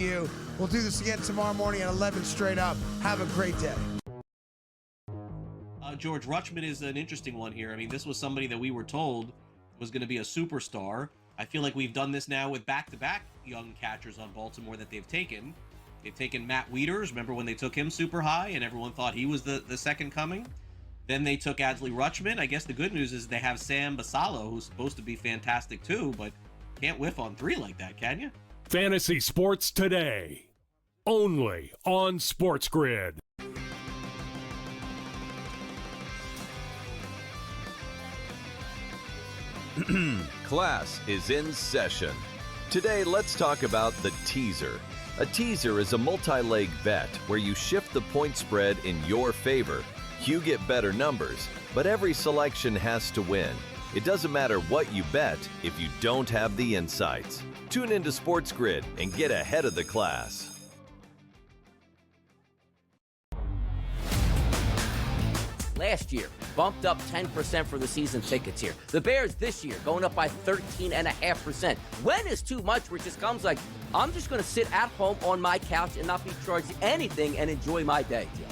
We'll do this again tomorrow morning at 11 straight up. Have a great day. George, Rutschman is an interesting one here. I mean, this was somebody that we were told was going to be a superstar. I feel like we've done this now with back-to-back young catchers on Baltimore that they've taken. They've taken Matt Wieters. Remember when they took him super high and everyone thought he was the second coming? Then they took Adley Rutschman. I guess the good news is they have Sam Basallo, who's supposed to be fantastic too, but can't whiff on three like that, can you? Fantasy Sports Today, only on SportsGrid. Class is in session. Today, let's talk about the teaser. A teaser is a multi-leg bet where you shift the point spread in your favor. You get better numbers, but every selection has to win. It doesn't matter what you bet if you don't have the insights. Tune into SportsGrid and get ahead of the class. Last year, bumped up 10% for the season tickets here. The Bears this year going up by 13.5%. When is too much where it just comes like, I'm just going to sit at home on my couch and not be charged anything and enjoy my day, Joe?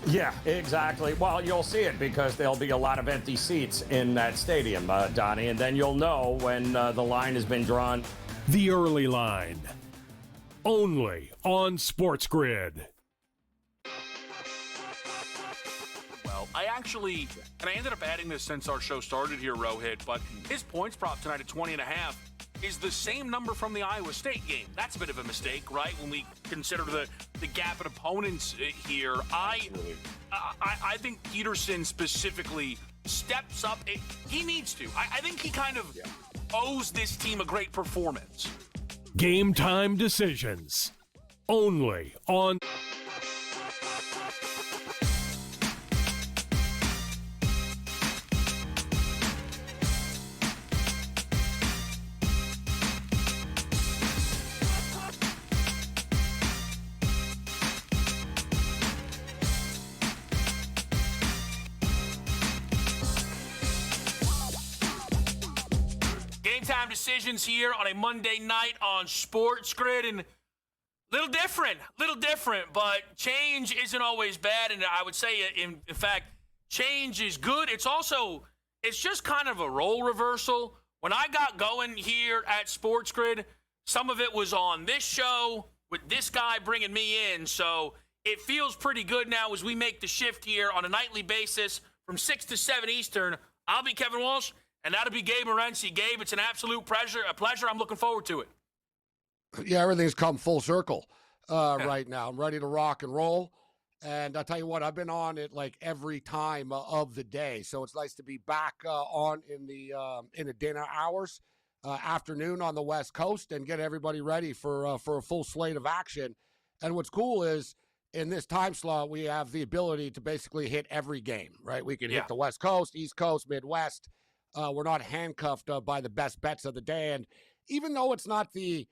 Yeah, exactly. Well, you'll see it because there'll be a lot of empty seats in that stadium, Donnie, and then you'll know when the line has been drawn. The early line, only on SportsGrid. I ended up adding this since our show started here, Rohit, but his points prop tonight at 20.5 is the same number from the Iowa State game. That's a bit of a mistake, right? When we consider the gap in opponents here, I think Peterson specifically steps up. He needs to. I think he kind of owes this team a great performance. Game time decisions, only on. Game-time decisions here on a Monday night on SportsGrid, and little different, but change isn't always bad, and I would say, in fact, change is good. It's just kind of a role reversal. When I got going here at SportsGrid, some of it was on this show with this guy bringing me in, so it feels pretty good now as we make the shift here on a nightly basis from 6 to 7 Eastern. I'll be Kevin Walsh, and that'll be Gabe Morency. Gabe, it's an absolute pleasure. I'm looking forward to it. Yeah, everything's come full circle right now. I'm ready to rock and roll. And I'll tell you what, I've been on it like every time of the day. So it's nice to be back on in the dinner hours, afternoon on the West Coast, and get everybody ready for a full slate of action. And what's cool is in this time slot, we have the ability to basically hit every game, right? We can hit the West Coast, East Coast, Midwest. We're not handcuffed by the best bets of the day. And even though it's not the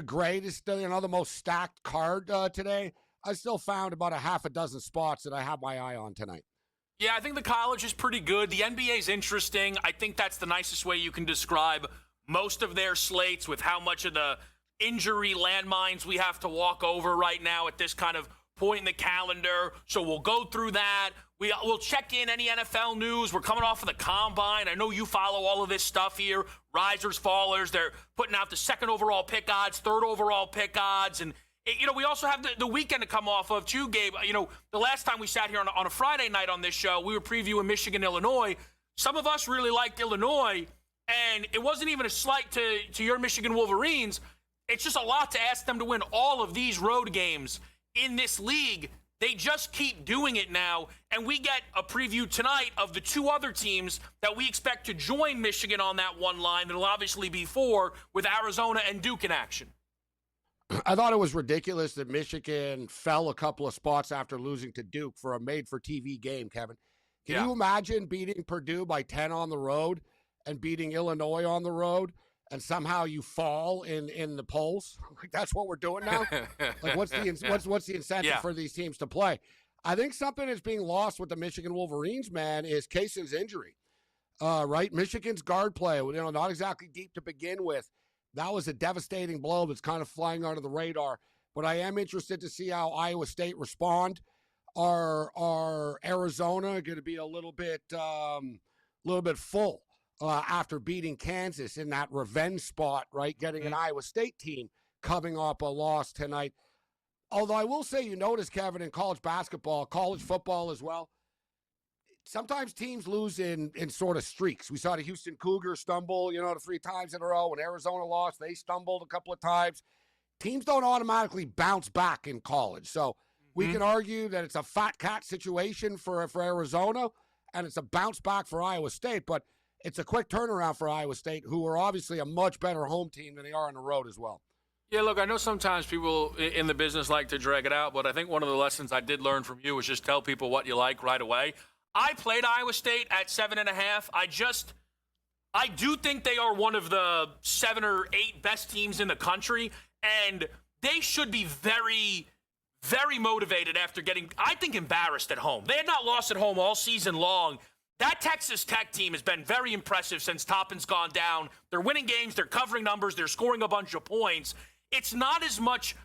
greatest, the most stacked card today, I still found about a half a dozen spots that I have my eye on tonight. Yeah, I think the college is pretty good. The NBA is interesting. I think that's the nicest way you can describe most of their slates, with how much of the injury landmines we have to walk over right now at this kind of point in the calendar. So we'll go through that. We'll check in any NFL news. We're coming off of the Combine. I know you follow all of this stuff here. Risers, fallers. They're putting out the second overall pick odds, third overall pick odds. And, we also have the weekend to come off of, too, Gabe. The last time we sat here on a Friday night on this show, we were previewing Michigan, Illinois. Some of us really liked Illinois, and it wasn't even a slight to your Michigan Wolverines. It's just a lot to ask them to win all of these road games in this league. They just keep doing it now, and we get a preview tonight of the two other teams that we expect to join Michigan on that one line. That'll obviously be 4 with Arizona and Duke in action. I thought it was ridiculous that Michigan fell a couple of spots after losing to Duke for a made-for-TV game, Kevin. Can you imagine beating Purdue by 10 on the road and beating Illinois on the road, and somehow you fall in the polls? Like, that's what we're doing now? Like, what's the incentive for these teams to play? I think something that's being lost with the Michigan Wolverines, man, is Kasen's injury. Right? Michigan's guard play, not exactly deep to begin with. That was a devastating blow that's kind of flying under the radar. But I am interested to see how Iowa State respond. Are Arizona going to be a little bit full after beating Kansas in that revenge spot, right? Getting an Iowa State team coming off a loss tonight. Although I will say, you notice, Kevin, in college basketball, college football as well, sometimes teams lose in sort of streaks. We saw the Houston Cougars stumble, the 3 times in a row. When Arizona lost, they stumbled a couple of times. Teams don't automatically bounce back in college. So we can argue that it's a fat cat situation for Arizona, and it's a bounce back for Iowa State. But it's a quick turnaround for Iowa State, who are obviously a much better home team than they are on the road as well. Yeah, look, I know sometimes people in the business like to drag it out, but I think one of the lessons I did learn from you was just tell people what you like right away. I played Iowa State at 7.5. I do think they are one of the 7 or 8 best teams in the country, and they should be very, very motivated after getting, I think, embarrassed at home. They had not lost at home all season long. That Texas Tech team has been very impressive since Toppin's gone down. They're winning games, they're covering numbers, they're scoring a bunch of points. It's not as much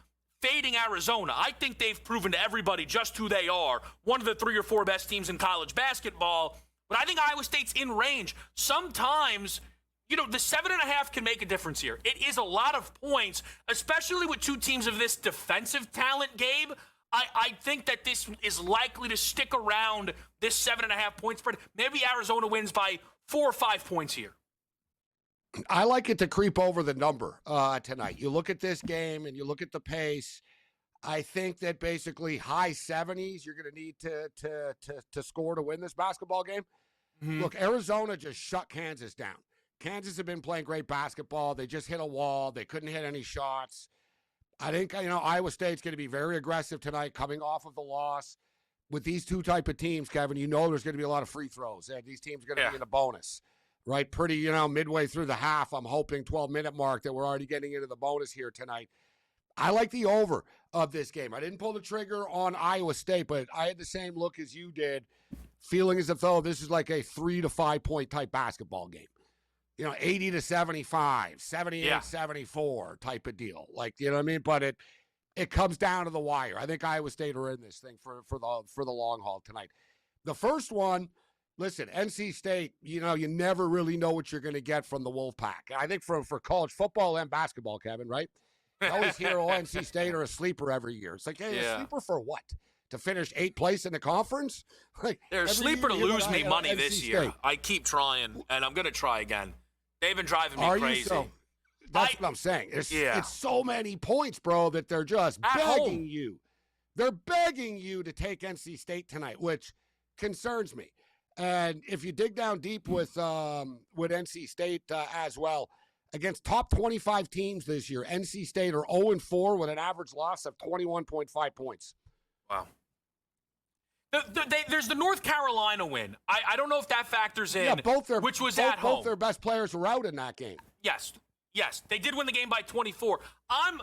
fading Arizona. I think they've proven to everybody just who they are. One of the 3 or 4 best teams in college basketball. But I think Iowa State's in range. Sometimes, the 7.5 can make a difference here. It is a lot of points, especially with 2 teams of this defensive talent, Gabe. I think that this is likely to stick around this 7.5 point spread. Maybe Arizona wins by 4 or 5 points here. I like it to creep over the number tonight. You look at this game and you look at the pace. I think that basically high 70s you're going to need to score to win this basketball game. Look, Arizona just shut Kansas down. Kansas have been playing great basketball. They just hit a wall. They couldn't hit any shots. I think, Iowa State's going to be very aggressive tonight coming off of the loss. With these 2 type of teams, Kevin, there's going to be a lot of free throws. These teams are going to be in a bonus. Right, pretty, midway through the half, I'm hoping 12-minute mark that we're already getting into the bonus here tonight. I like the over of this game. I didn't pull the trigger on Iowa State, but I had the same look as you did, feeling as if though this is like a 3 to 5 point type basketball game. 80 to 75, 78, 74 type of deal. Like, you know what I mean? But it comes down to the wire. I think Iowa State are in this thing for the long haul tonight. The first one, listen, NC State, you never really know what you're going to get from the Wolfpack. I think for college football and basketball, Kevin, right? I always hear, NC State are a sleeper every year. It's like, hey, a sleeper for what? To finish 8th place in the conference? Like, they're a sleeper to lose me money this year. I keep trying, and I'm going to try again. They've been driving me crazy. So? That's what I'm saying. It's so many points, bro, that they're just begging you. They're begging you to take NC State tonight, which concerns me. And if you dig down deep with NC State as well, against top 25 teams this year, NC State are 0-4 with an average loss of 21.5 points. Wow. There's the North Carolina win. I don't know if that factors in, which was at home. Both their best players were out in that game. Yes. They did win the game by 24. I'm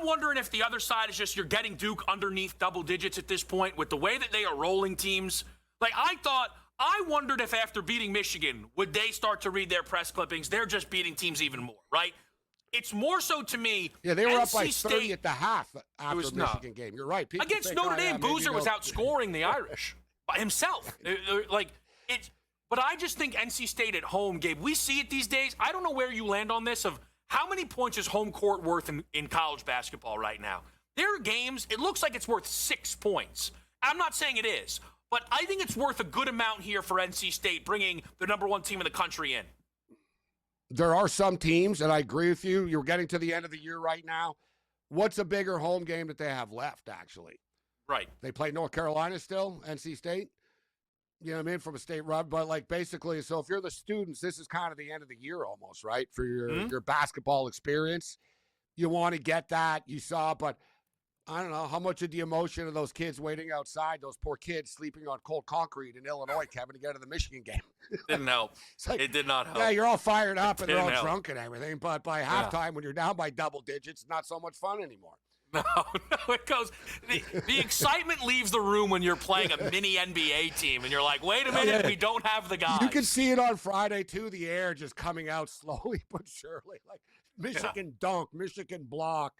wondering if the other side is just you're getting Duke underneath double digits at this point with the way that they are rolling teams. Like, I wondered if after beating Michigan, would they start to read their press clippings? They're just beating teams even more, right? It's more so to me. Yeah, they were up by 30 at the half after the Michigan game. You're right. People against Notre Dame, Boozer was outscoring the Irish by himself. But I just think NC State at home, Gabe, we see it these days. I don't know where you land on this of how many points is home court worth in college basketball right now. There are games, it looks like it's worth 6 points. I'm not saying it is, but I think it's worth a good amount here for NC State, bringing the number 1 team in the country in. There are some teams, and I agree with you. You're getting to the end of the year right now. What's a bigger home game that they have left, actually? Right. They play North Carolina still, NC State. You know what I mean? From a state run. But, basically, so if you're the students, this is kind of the end of the year almost, right? For your basketball experience. You want to get that. You saw, but I don't know, how much of the emotion of those kids waiting outside, those poor kids sleeping on cold concrete in Illinois, Kevin, to get to the Michigan game. Didn't help. It did not help. Yeah, you're all fired up and they're all drunk and everything, but by halftime, when you're down by double digits, it's not so much fun anymore. No, it goes. The excitement leaves the room when you're playing a mini NBA team, and you're like, wait a minute, we don't have the guys. You can see it on Friday, too, the air just coming out slowly but surely. Like, Michigan dunk, Michigan block.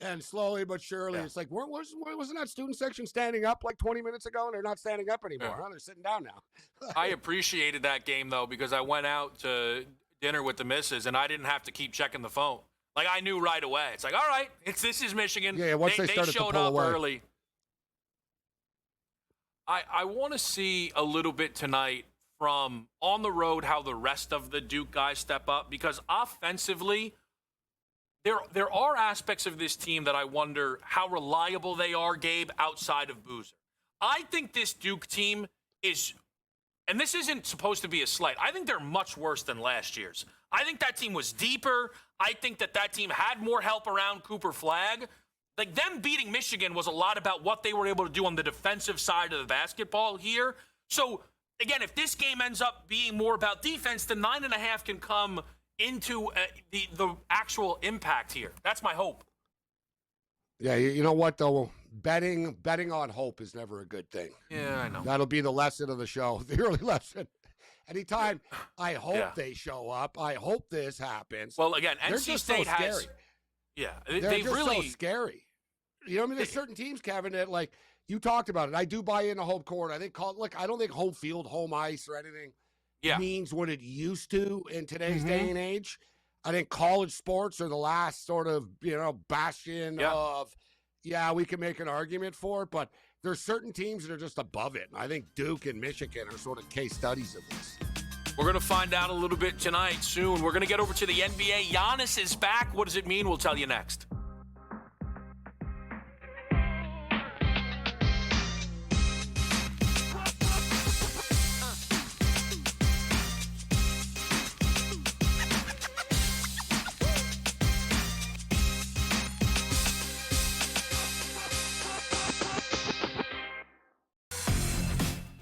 And slowly but surely, it's like, wasn't that student section standing up like 20 minutes ago? And they're not standing up anymore. Huh? They're sitting down now. I appreciated that game, though, because I went out to dinner with the missus, and I didn't have to keep checking the phone. Like, I knew right away. It's like, all right, this is Michigan. Yeah, once they started showed to pull up away. early. I want to see a little bit tonight from on the road how the rest of the Duke guys step up, because offensively, there are aspects of this team that I wonder how reliable they are, Gabe, outside of Boozer. I think this Duke team is, and this isn't supposed to be a slight, I think they're much worse than last year's. I think that team was deeper. I think that team had more help around Cooper Flagg. Like, them beating Michigan was a lot about what they were able to do on the defensive side of the basketball here. So, again, if this game ends up being more about defense, the 9.5 can come into the actual impact here. That's my hope. Yeah, you know what, though? Betting on hope is never a good thing. Yeah, I know. That'll be the lesson of the show, the early lesson. Anytime I hope they show up, I hope this happens. Well, again, they're NC just State so has... scary. Yeah, They're they've just really... so scary. You know what I mean? There's certain teams, Kevin, that, like, you talked about it. I do buy into home court. I think, I don't think home field, home ice, or anything means what it used to in today's day and age. I think college sports are the last sort of, bastion of, we can make an argument for it, but there's certain teams that are just above it. And I think Duke and Michigan are sort of case studies of this. We're going to find out a little bit tonight soon. We're going to get over to the NBA. Giannis is back. What does it mean? We'll tell you next.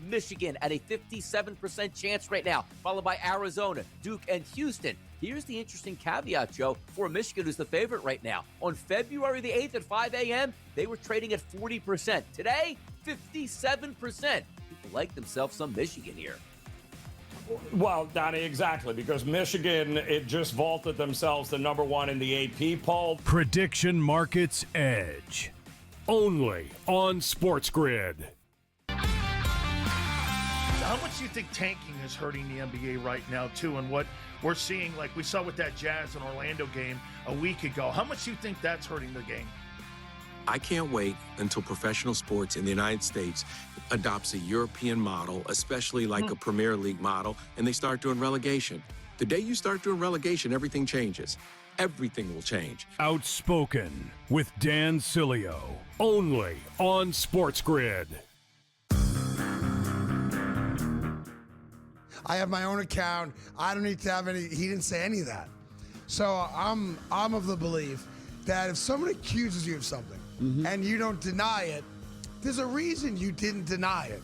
Michigan at a 57% chance right now, followed by Arizona, Duke, and Houston. Here's the interesting caveat, Joe, for Michigan, who's the favorite right now. On February the 8th at 5 a.m., they were trading at 40%. Today, 57%. People like themselves some Michigan here. Well, Donnie, exactly, because Michigan, it just vaulted themselves to number one in the AP poll. Prediction Markets Edge. Only on SportsGrid. How much do you think tanking is hurting the NBA right now, too? And what we're seeing, like we saw with that Jazz and Orlando game a week ago, how much do you think that's hurting the game? I can't wait until professional sports in the United States adopts a European model, especially like a Premier League model, and they start doing relegation. The day you start doing relegation, everything changes. Everything will change. Outspoken with Dan Cilio. Only on SportsGrid. I have my own account. I don't need to have any. He didn't say any of that. So I'm of the belief that if someone accuses you of something and you don't deny it, there's a reason you didn't deny it.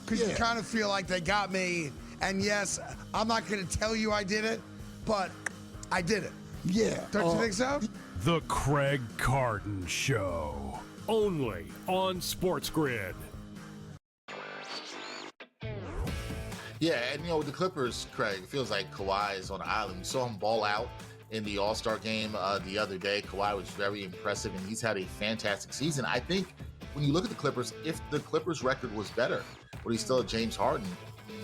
Because you kind of feel like they got me. And yes, I'm not going to tell you I did it, but I did it. Yeah. Don't you think so? The Craig Carton Show. Only on SportsGrid. Yeah, and the Clippers, Craig, it feels like Kawhi is on the island. We saw him ball out in the All-Star game the other day. Kawhi was very impressive, and he's had a fantastic season. I think when you look at the Clippers, if the Clippers record was better, but he's still at James Harden,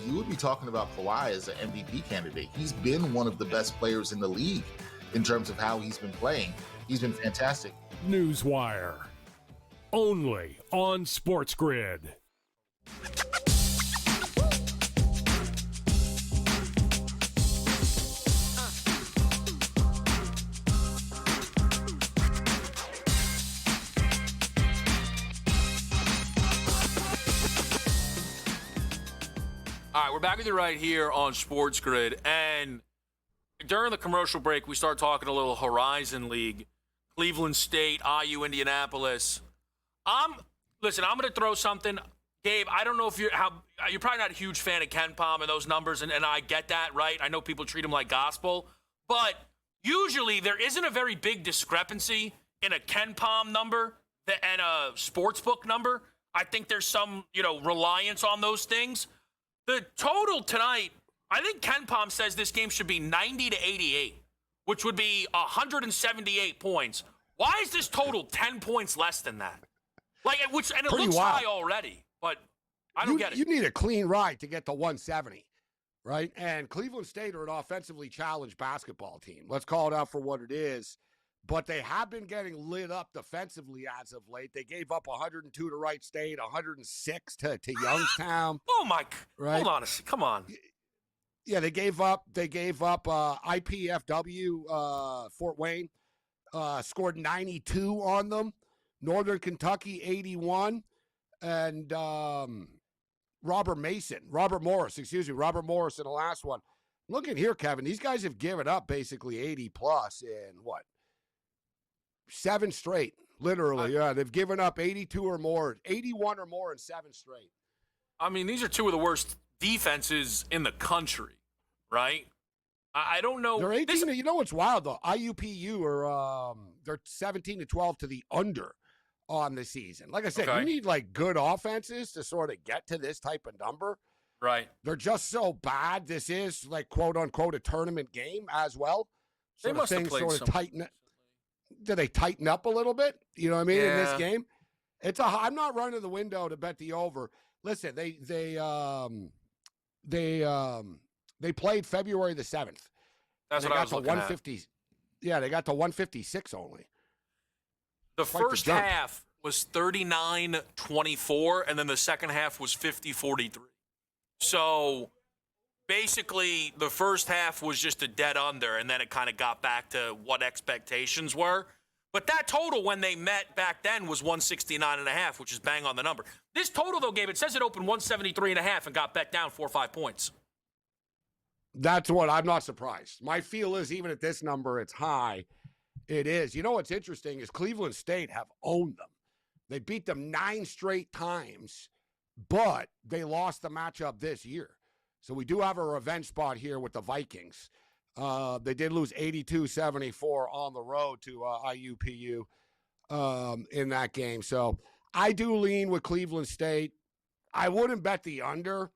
you would be talking about Kawhi as an MVP candidate. He's been one of the best players in the league in terms of how he's been playing. He's been fantastic. Newswire. Only on SportsGrid. All right, we're back with you right here on SportsGrid. And during the commercial break, we start talking a little Horizon League, Cleveland State, IU, Indianapolis. Listen, I'm going to throw something. Gabe, I don't know if you're probably not a huge fan of Ken Palm and those numbers, and I get that, right? I know people treat them like gospel. But usually there isn't a very big discrepancy in a Ken Palm number and a sportsbook number. I think there's some, reliance on those things. The total tonight, I think Ken Palm says this game should be 90 to 88. which would be 178 points. Why is this total 10 points less than that? Like, and it Pretty looks wild. high already, but I don't get it. You need a clean ride to get to 170, right? And Cleveland State are an offensively challenged basketball team. Let's call it out for what it is. But they have been getting lit up defensively as of late. They gave up 102 to Wright State, 106 to Youngstown. Oh, my. Right? Hold on a second. Come on. Yeah, they gave up IPFW, Fort Wayne, scored 92 on them. Northern Kentucky, 81. And Robert Morris in the last one. Looking here, Kevin, these guys have given up basically 80 plus in what? 7 straight, literally. Yeah, they've given up 82 or more, 81 or more in 7 straight. I mean, these are two of the worst defenses in the country, right? I don't know. They're 18. You know what's wild though? IUPU are they're 17-12 to the under on the season. Like I said, you need like good offenses to sort of get to this type of number. Right. They're just so bad. This is like quote unquote a tournament game as well. So they must have played sort of tighten. Do they tighten up a little bit? You know what I mean? In this game, I'm not running to the window to bet the over. Listen, they played February the 7th. That's what I was looking at. Yeah, they got to 156 only. The first half was 39-24, and then the second half was 50-43. So basically, the first half was just a dead under, and then it kind of got back to what expectations were. But that total when they met back then was 169.5, which is bang on the number. This total, though, Gabe, it says it opened 173.5 and got bet down 4 or 5 points. That's what I'm not surprised. My feel is even at this number, it's high. It is. You know what's interesting is Cleveland State have owned them. They beat them 9 straight times, but they lost the matchup this year. So we do have a revenge spot here with the Vikings. They did lose 82-74 on the road to IUPU in that game. So I do lean with Cleveland State. I wouldn't bet the under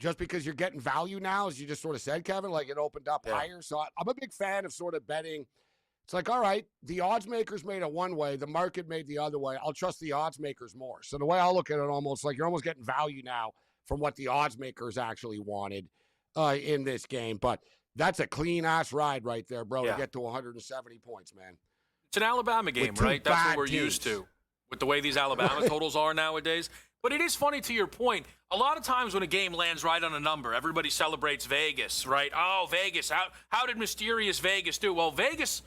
just because you're getting value now, as you just sort of said, Kevin, like it opened up higher. So I'm a big fan of sort of betting. It's like, all right, the odds makers made it one way. The market made the other way. I'll trust the odds makers more. So the way I'll look at it, almost like you're almost getting value now from what the odds makers actually wanted in this game. But that's a clean-ass ride right there, bro, to get to 170 points, man. It's an Alabama game, right? That's what we're used to with the way these Alabama totals are nowadays. But it is funny, to your point, a lot of times when a game lands right on a number, everybody celebrates Vegas, right? Oh, Vegas, how did mysterious Vegas do? Well, Vegas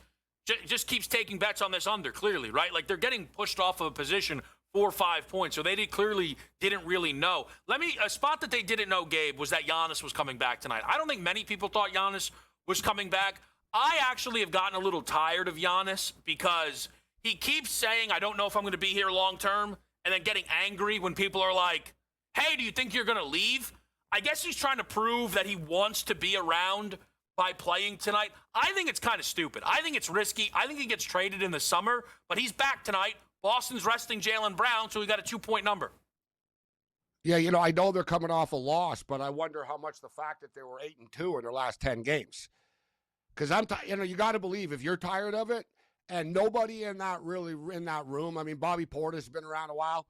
just keeps taking bets on this under, clearly, right? Like they're getting pushed off of a position 4 or 5 points, so they clearly didn't really know. A spot that they didn't know, Gabe, was that Giannis was coming back tonight. I don't think many people thought Giannis was coming back. I actually have gotten a little tired of Giannis because he keeps saying, I don't know if I'm going to be here long term, and then getting angry when people are like, hey, do you think you're going to leave? I guess he's trying to prove that he wants to be around by playing tonight. I think it's kind of stupid. I think it's risky. I think he gets traded in the summer, but he's back tonight. Boston's resting Jaylen Brown, so we got a 2-point number. Yeah, I know they're coming off a loss, but I wonder how much the fact that they were 8-2 in their last 10 games. Because you got to believe if you're tired of it, and nobody in that room. I mean, Bobby Portis has been around a while,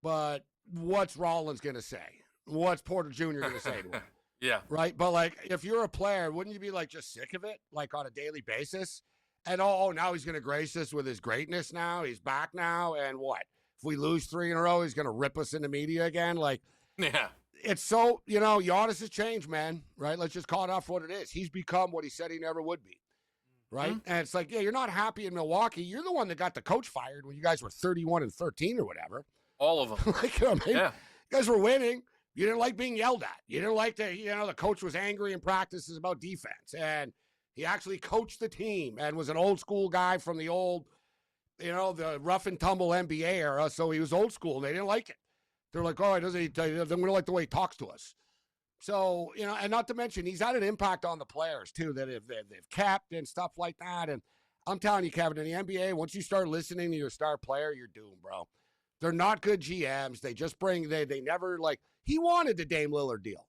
but what's Rollins going to say? What's Porter Jr. going to say to him? Yeah. Right. But like, if you're a player, wouldn't you be like just sick of it, like on a daily basis? And now he's going to grace us with his greatness. Now he's back now, and what? If we lose 3 in a row, he's going to rip us in the media again. Like, yeah. It's so Giannis has changed, man. Right. Let's just call it out for what it is. He's become what he said he never would be. Right. Mm-hmm. And it's like, you're not happy in Milwaukee. You're the one that got the coach fired when you guys were 31-13 or whatever. All of them. Like, I mean, you guys were winning. You didn't like being yelled at. You didn't like the coach was angry in practices about defense. And he actually coached the team and was an old school guy from the old, the rough and tumble NBA era. So he was old school. They didn't like it. They're like, oh, they don't like the way he talks to us. So, and not to mention, he's had an impact on the players, too, that they've kept and stuff like that. And I'm telling you, Kevin, in the NBA, once you start listening to your star player, you're doomed, bro. They're not good GMs. They just they never, he wanted the Dame Lillard deal.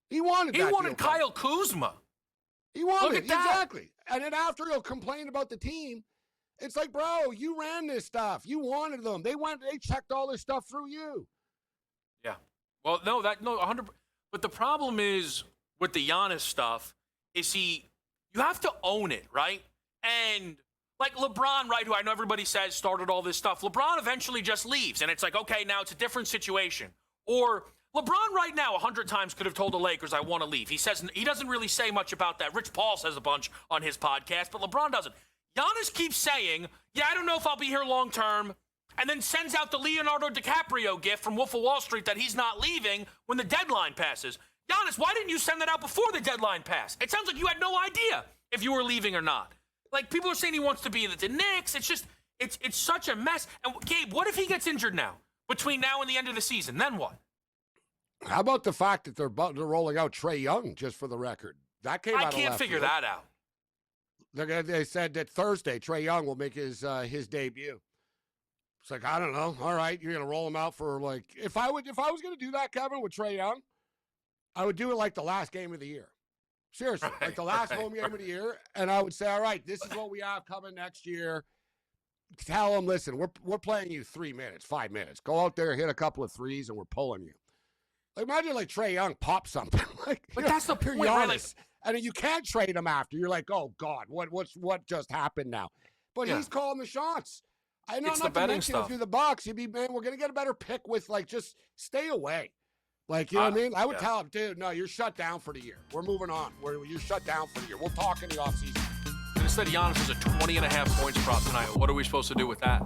He wanted Kyle Kuzma. He won Look it. at that. Exactly. And then after he'll complain about the team, it's like, bro, you ran this stuff. You wanted them. They checked all this stuff through you. Yeah. Well, no, 100. But the problem is with the Giannis stuff is you have to own it, right? And like LeBron, right, who I know everybody says started all this stuff. LeBron eventually just leaves, and it's like, okay, now it's a different situation. Or LeBron right now 100 times could have told the Lakers, I want to leave. He doesn't really say much about that. Rich Paul says a bunch on his podcast, but LeBron doesn't. Giannis keeps saying, yeah, I don't know if I'll be here long term, and then sends out the Leonardo DiCaprio gift from Wolf of Wall Street that he's not leaving when the deadline passes. Giannis, why didn't you send that out before the deadline passed? It sounds like you had no idea if you were leaving or not. Like, people are saying he wants to be at the Knicks. It's just, it's such a mess. And Gabe, what if he gets injured now, between now and the end of the season? Then what? How about the fact that they're rolling out Trae Young, just for the record? That came out of left I can't figure field. that out. They said that Thursday, Trae Young will make his debut. It's like, I don't know. All right, you're going to roll him out for, like, if I was going to do that, Kevin, with Trae Young, I would do it like the last game of the year. Seriously, like the last home game of the year, and I would say, all right, this is what we have coming next year. Tell them, listen, we're playing you 3 minutes, 5 minutes. Go out there, hit a couple of threes, and we're pulling you. Like, imagine like Trae Young pop something. But that's the point, right? Like, and then you can't trade him after. You're like, oh God, what just happened now? But he's calling the shots. I know It's not the to betting mention stuff. if you're the Bucks, you'd be, man, we're gonna get a better pick with like just stay away. Like, you know what I mean? I would tell him, dude, no, you're shut down for the year. We're moving on. You're shut down for the year. We'll talk in the offseason. Instead, Giannis is a 20.5 points prop tonight. What are we supposed to do with that?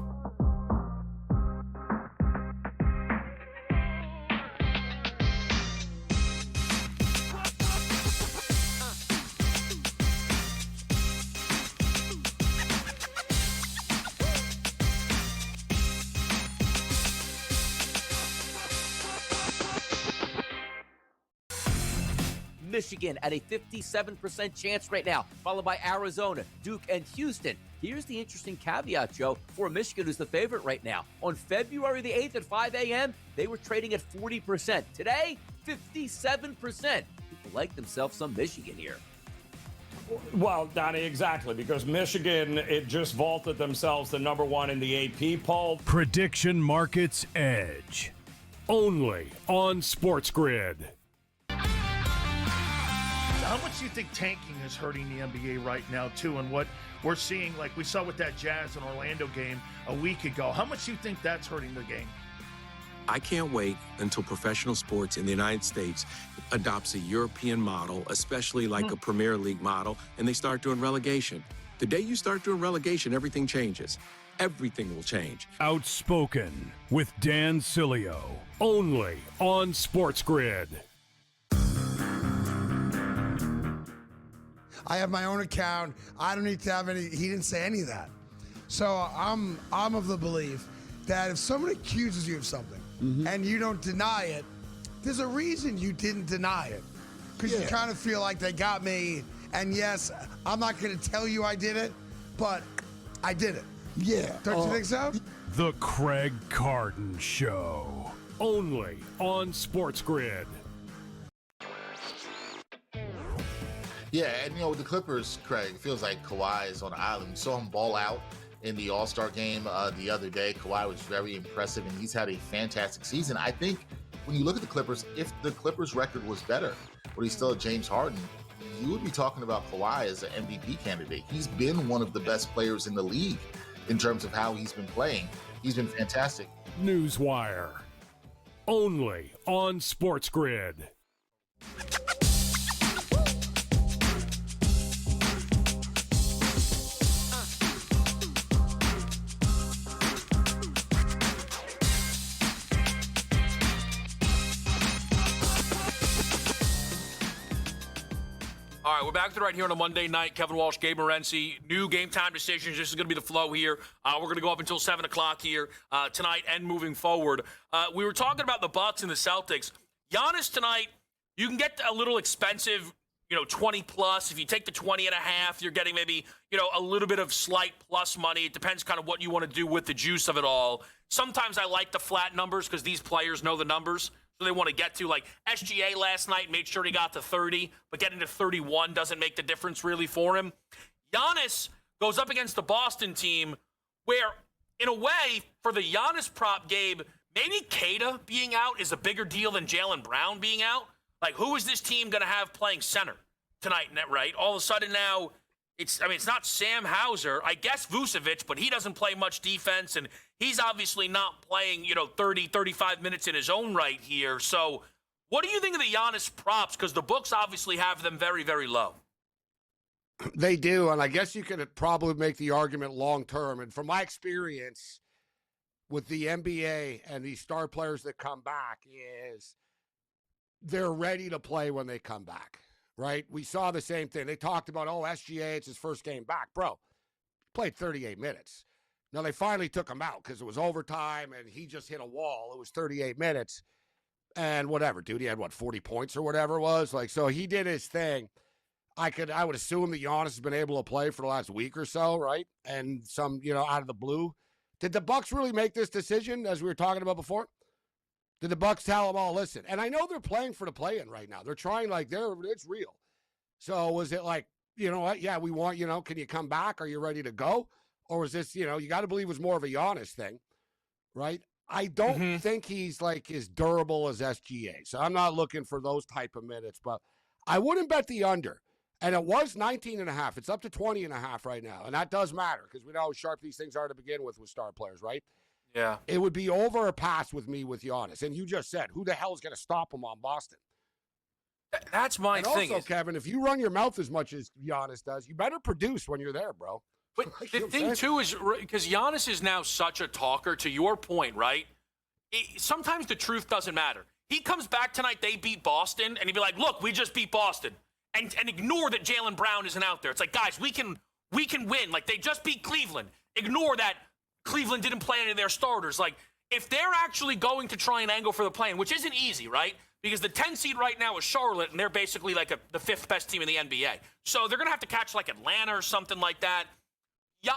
Michigan at a 57% chance right now, followed by Arizona, Duke, and Houston. Here's the interesting caveat, Joe, for Michigan, who's the favorite right now. On February the 8th at 5 a.m., they were trading at 40%. Today, 57%. People like themselves some Michigan here. Well, Donnie, exactly, because Michigan, it just vaulted themselves to number one in the AP poll. Prediction Markets Edge. Only on SportsGrid. How much do you think tanking is hurting the NBA right now, too? And what we're seeing, like we saw with that Jazz and Orlando game a week ago, how much do you think that's hurting the game? I can't wait until professional sports in the United States adopts a European model, especially like a Premier League model, and they start doing relegation. The day you start doing relegation, everything changes. Everything will change. Outspoken with Dan Cilio. Only on SportsGrid. I have my own account. I don't need to have any. He didn't say any of that. So I'm of the belief that if someone accuses you of something and you don't deny it, there's a reason you didn't deny it. Because you kind of feel like they got me. And yes, I'm not going to tell you I did it, but I did it. Yeah. Don't you think so? The Craig Carton Show. Only on SportsGrid. Yeah, and with the Clippers, Craig, it feels like Kawhi is on an island. We saw him ball out in the All-Star game the other day. Kawhi was very impressive, and he's had a fantastic season. I think when you look at the Clippers, if the Clippers' record was better, but he's still James Harden, you would be talking about Kawhi as an MVP candidate. He's been one of the best players in the league in terms of how he's been playing. He's been fantastic. Newswire. Only on SportsGrid. All right, we're back to right here on a Monday night. Kevin Walsh, Gabriel Morency, new game time decisions. This is going to be the flow here. We're going to go up until 7 o'clock here tonight and moving forward. We were talking about the Bucks and the Celtics. Giannis tonight, you can get a little expensive, 20 plus. If you take the 20 and a half, you're getting maybe, a little bit of slight plus money. It depends kind of what you want to do with the juice of it all. Sometimes I like the flat numbers because these players know the numbers. So they want to get to, like, SGA last night made sure he got to 30, but getting to 31 doesn't make the difference really for him. Giannis goes up against the Boston team where, in a way, for the Giannis prop, Gabe, maybe Kata being out is a bigger deal than Jaylen Brown being out. Like, who is this team going to have playing center tonight, right? All of a sudden now, it's not Sam Hauser. I guess Vucevic, but he doesn't play much defense, and he's obviously not playing, 30, 35 minutes in his own right here. So what do you think of the Giannis props? Because the books obviously have them very, very low. They do, and I guess you could probably make the argument long term. And from my experience with the NBA and these star players that come back is they're ready to play when they come back, right? We saw the same thing. They talked about, SGA, it's his first game back. Bro, played 38 minutes. Now, they finally took him out because it was overtime, and he just hit a wall. It was 38 minutes, and whatever, dude. He had, 40 points or whatever it was? So he did his thing. I would assume that Giannis has been able to play for the last week or so, right? And some, out of the blue. Did the Bucks really make this decision, as we were talking about before? Did the Bucks tell them all, listen? And I know they're playing for the play-in right now. They're trying it's real. So was it like, you know what? Yeah, we want, can you come back? Are you ready to go? Or was this, you got to believe it was more of a Giannis thing, right? I don't think he's like as durable as SGA. So I'm not looking for those type of minutes, but I wouldn't bet the under. And it was 19.5. It's up to 20.5 right now. And that does matter because we know how sharp these things are to begin with star players, right? Yeah. It would be over or pass with me with Giannis. And you just said, who the hell is going to stop him on Boston? That's my thing. Also, Kevin, if you run your mouth as much as Giannis does, you better produce when you're there, bro. But the thing, too, is because Giannis is now such a talker, to your point, right? Sometimes the truth doesn't matter. He comes back tonight, they beat Boston, and he'd be like, look, we just beat Boston. And ignore that Jaylen Brown isn't out there. It's like, guys, we can win. Like, they just beat Cleveland. Ignore that Cleveland didn't play any of their starters. Like, if they're actually going to try and angle for the play-in, which isn't easy, right? Because the 10 seed right now is Charlotte, and they're basically like the fifth best team in the NBA. So they're going to have to catch like Atlanta or something like that. Yeah,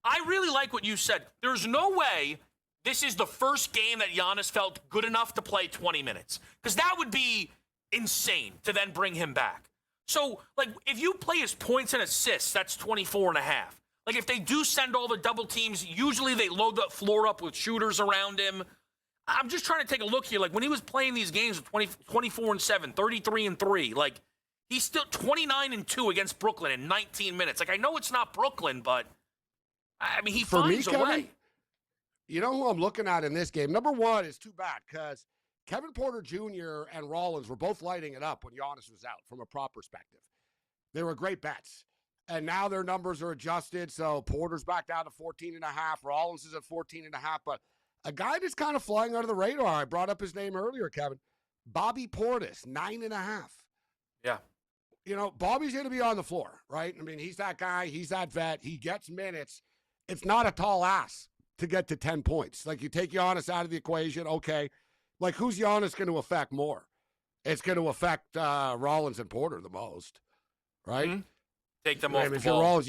I really like what you said. There's no way this is the first game that Giannis felt good enough to play 20 minutes. Because that would be insane to then bring him back. So, like, if you play his points and assists, that's 24.5. Like, if they do send all the double teams, usually they load the floor up with shooters around him. I'm just trying to take a look here. Like, when he was playing these games with 24-7, 33-3, like, he's still 29-2 against Brooklyn in 19 minutes. Like, I know it's not Brooklyn, but, I mean, he finds a way. You know who I'm looking at in this game? Number one is too bad because Kevin Porter Jr. and Rollins were both lighting it up when Giannis was out from a prop perspective. They were great bets. And now their numbers are adjusted, so Porter's back down to 14.5. Rollins is at 14.5. But a guy that's kind of flying under the radar, I brought up his name earlier, Kevin, Bobby Portis, 9.5. Yeah. Bobby's going to be on the floor, right? I mean, he's that guy. He's that vet. He gets minutes. It's not a tall ass to get to 10 points. Like, you take Giannis out of the equation, okay. Like, who's Giannis going to affect more? It's going to affect Rollins and Porter the most, right? Mm-hmm. Take them off the if ball. you're Rollins,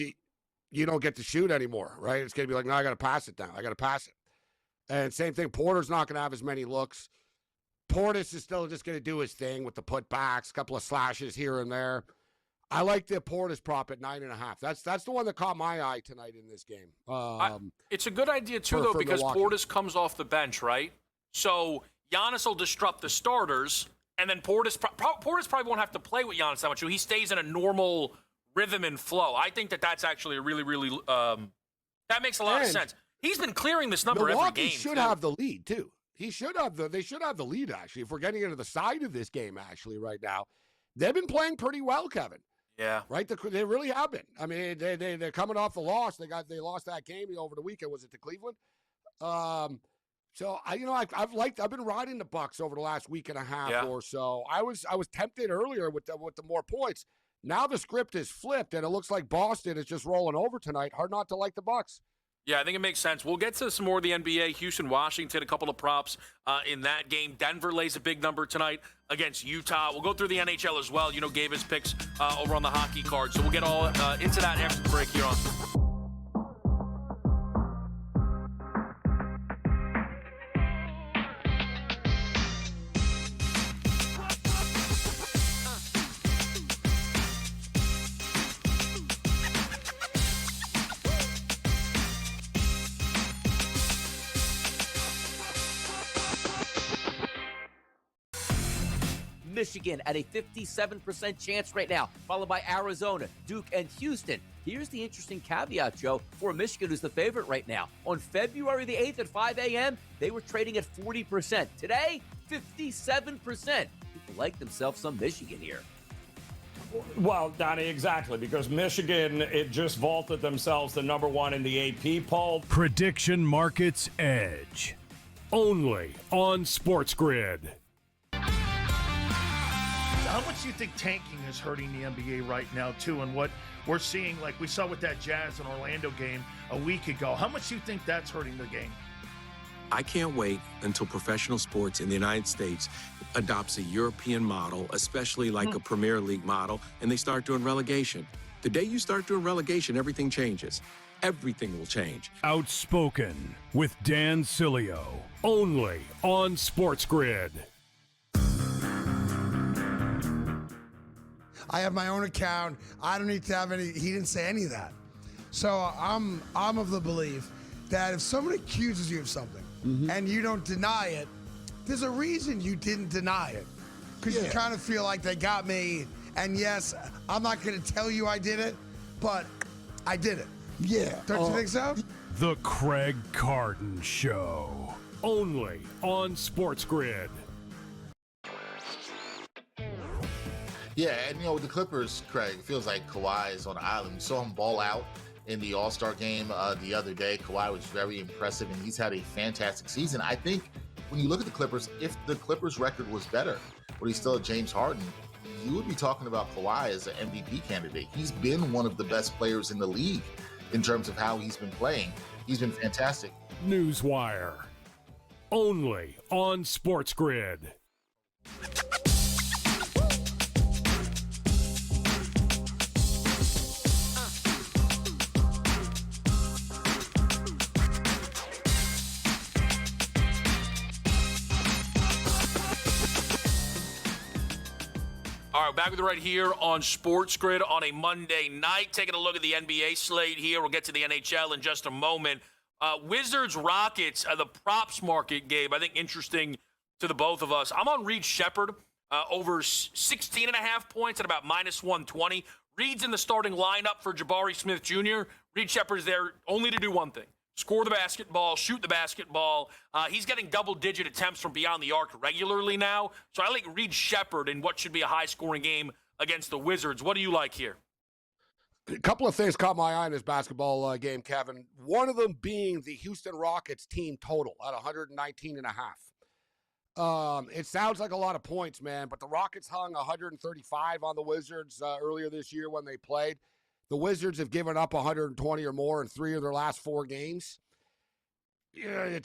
you don't get to shoot anymore, right? It's going to be like, no, I got to pass it down. I got to pass it. And same thing, Porter's not going to have as many looks. Portis is still just going to do his thing with the putbacks, a couple of slashes here and there. I like the Portis prop at 9.5. That's the one that caught my eye tonight in this game. It's a good idea, too, though, because Milwaukee. Portis comes off the bench, right? So Giannis will disrupt the starters, and then Portis probably won't have to play with Giannis that much. So he stays in a normal rhythm and flow. I think that's actually a really, really that makes a lot of sense. He's been clearing this number every game. Milwaukee should have the lead, too. They should have the lead, actually, if we're getting into the side of this game, actually, right now. They've been playing pretty well, Kevin. Yeah. Right? They really have been. I mean, they're coming off the loss. They lost that game over the weekend. Was it to Cleveland? So I've been riding the Bucks over the last week and a half or so. I was tempted earlier with the more points. Now the script is flipped, and it looks like Boston is just rolling over tonight. Hard not to like the Bucks. Yeah, I think it makes sense. We'll get to some more of the NBA. Houston, Washington, a couple of props in that game. Denver lays a big number tonight against Utah. We'll go through the NHL as well. Gave his picks over on the hockey card. So we'll get all into that after the break here on. Michigan at a 57% chance right now, followed by Arizona, Duke, and Houston. Here's the interesting caveat, Joe, for Michigan, who's the favorite right now. On February the 8th at 5 a.m., they were trading at 40%. Today, 57%. People like themselves some Michigan here. Well, Donnie, exactly, because Michigan, it just vaulted themselves to number one in the AP poll. Prediction Markets Edge. Only on SportsGrid. How much do you think tanking is hurting the NBA right now, too? And what we're seeing, like we saw with that Jazz and Orlando game a week ago, how much do you think that's hurting the game? I can't wait until professional sports in the United States adopts a European model, especially like a Premier League model, and they start doing relegation. The day you start doing relegation, everything changes. Everything will change. Outspoken with Dan Cilio. Only on SportsGrid. I have my own account. I don't need to have any. He didn't say any of that. So I'm of the belief that if someone accuses you of something and you don't deny it, there's a reason you didn't deny it. Because you kind of feel like they got me. And yes, I'm not going to tell you I did it, but I did it. Yeah. Don't you think so? The Craig Carton Show. Only on SportsGrid. Yeah, and with the Clippers, Craig, it feels like Kawhi is on the island. You saw him ball out in the All-Star game the other day. Kawhi was very impressive, and he's had a fantastic season. I think when you look at the Clippers, if the Clippers' record was better, but he's still James Harden, you would be talking about Kawhi as an MVP candidate. He's been one of the best players in the league in terms of how he's been playing. He's been fantastic. Newswire. Only on SportsGrid. All right, back with you right here on SportsGrid on a Monday night. Taking a look at the NBA slate here. We'll get to the NHL in just a moment. Wizards, Rockets, the props market, Gabe, I think interesting to the both of us. I'm on Reed Shepherd over 16.5 points at about minus 120. Reed's in the starting lineup for Jabari Smith Jr. Reed Shepherd's there only to do one thing. Score the basketball, shoot the basketball. He's getting double-digit attempts from beyond the arc regularly now. So I like Reed Shepherd in what should be a high-scoring game against the Wizards. What do you like here? A couple of things caught my eye in this basketball game, Kevin. One of them being the Houston Rockets team total at 119.5. It sounds like a lot of points, man, but the Rockets hung 135 on the Wizards earlier this year when they played. The Wizards have given up 120 or more in 3 of their last 4 games. Yeah,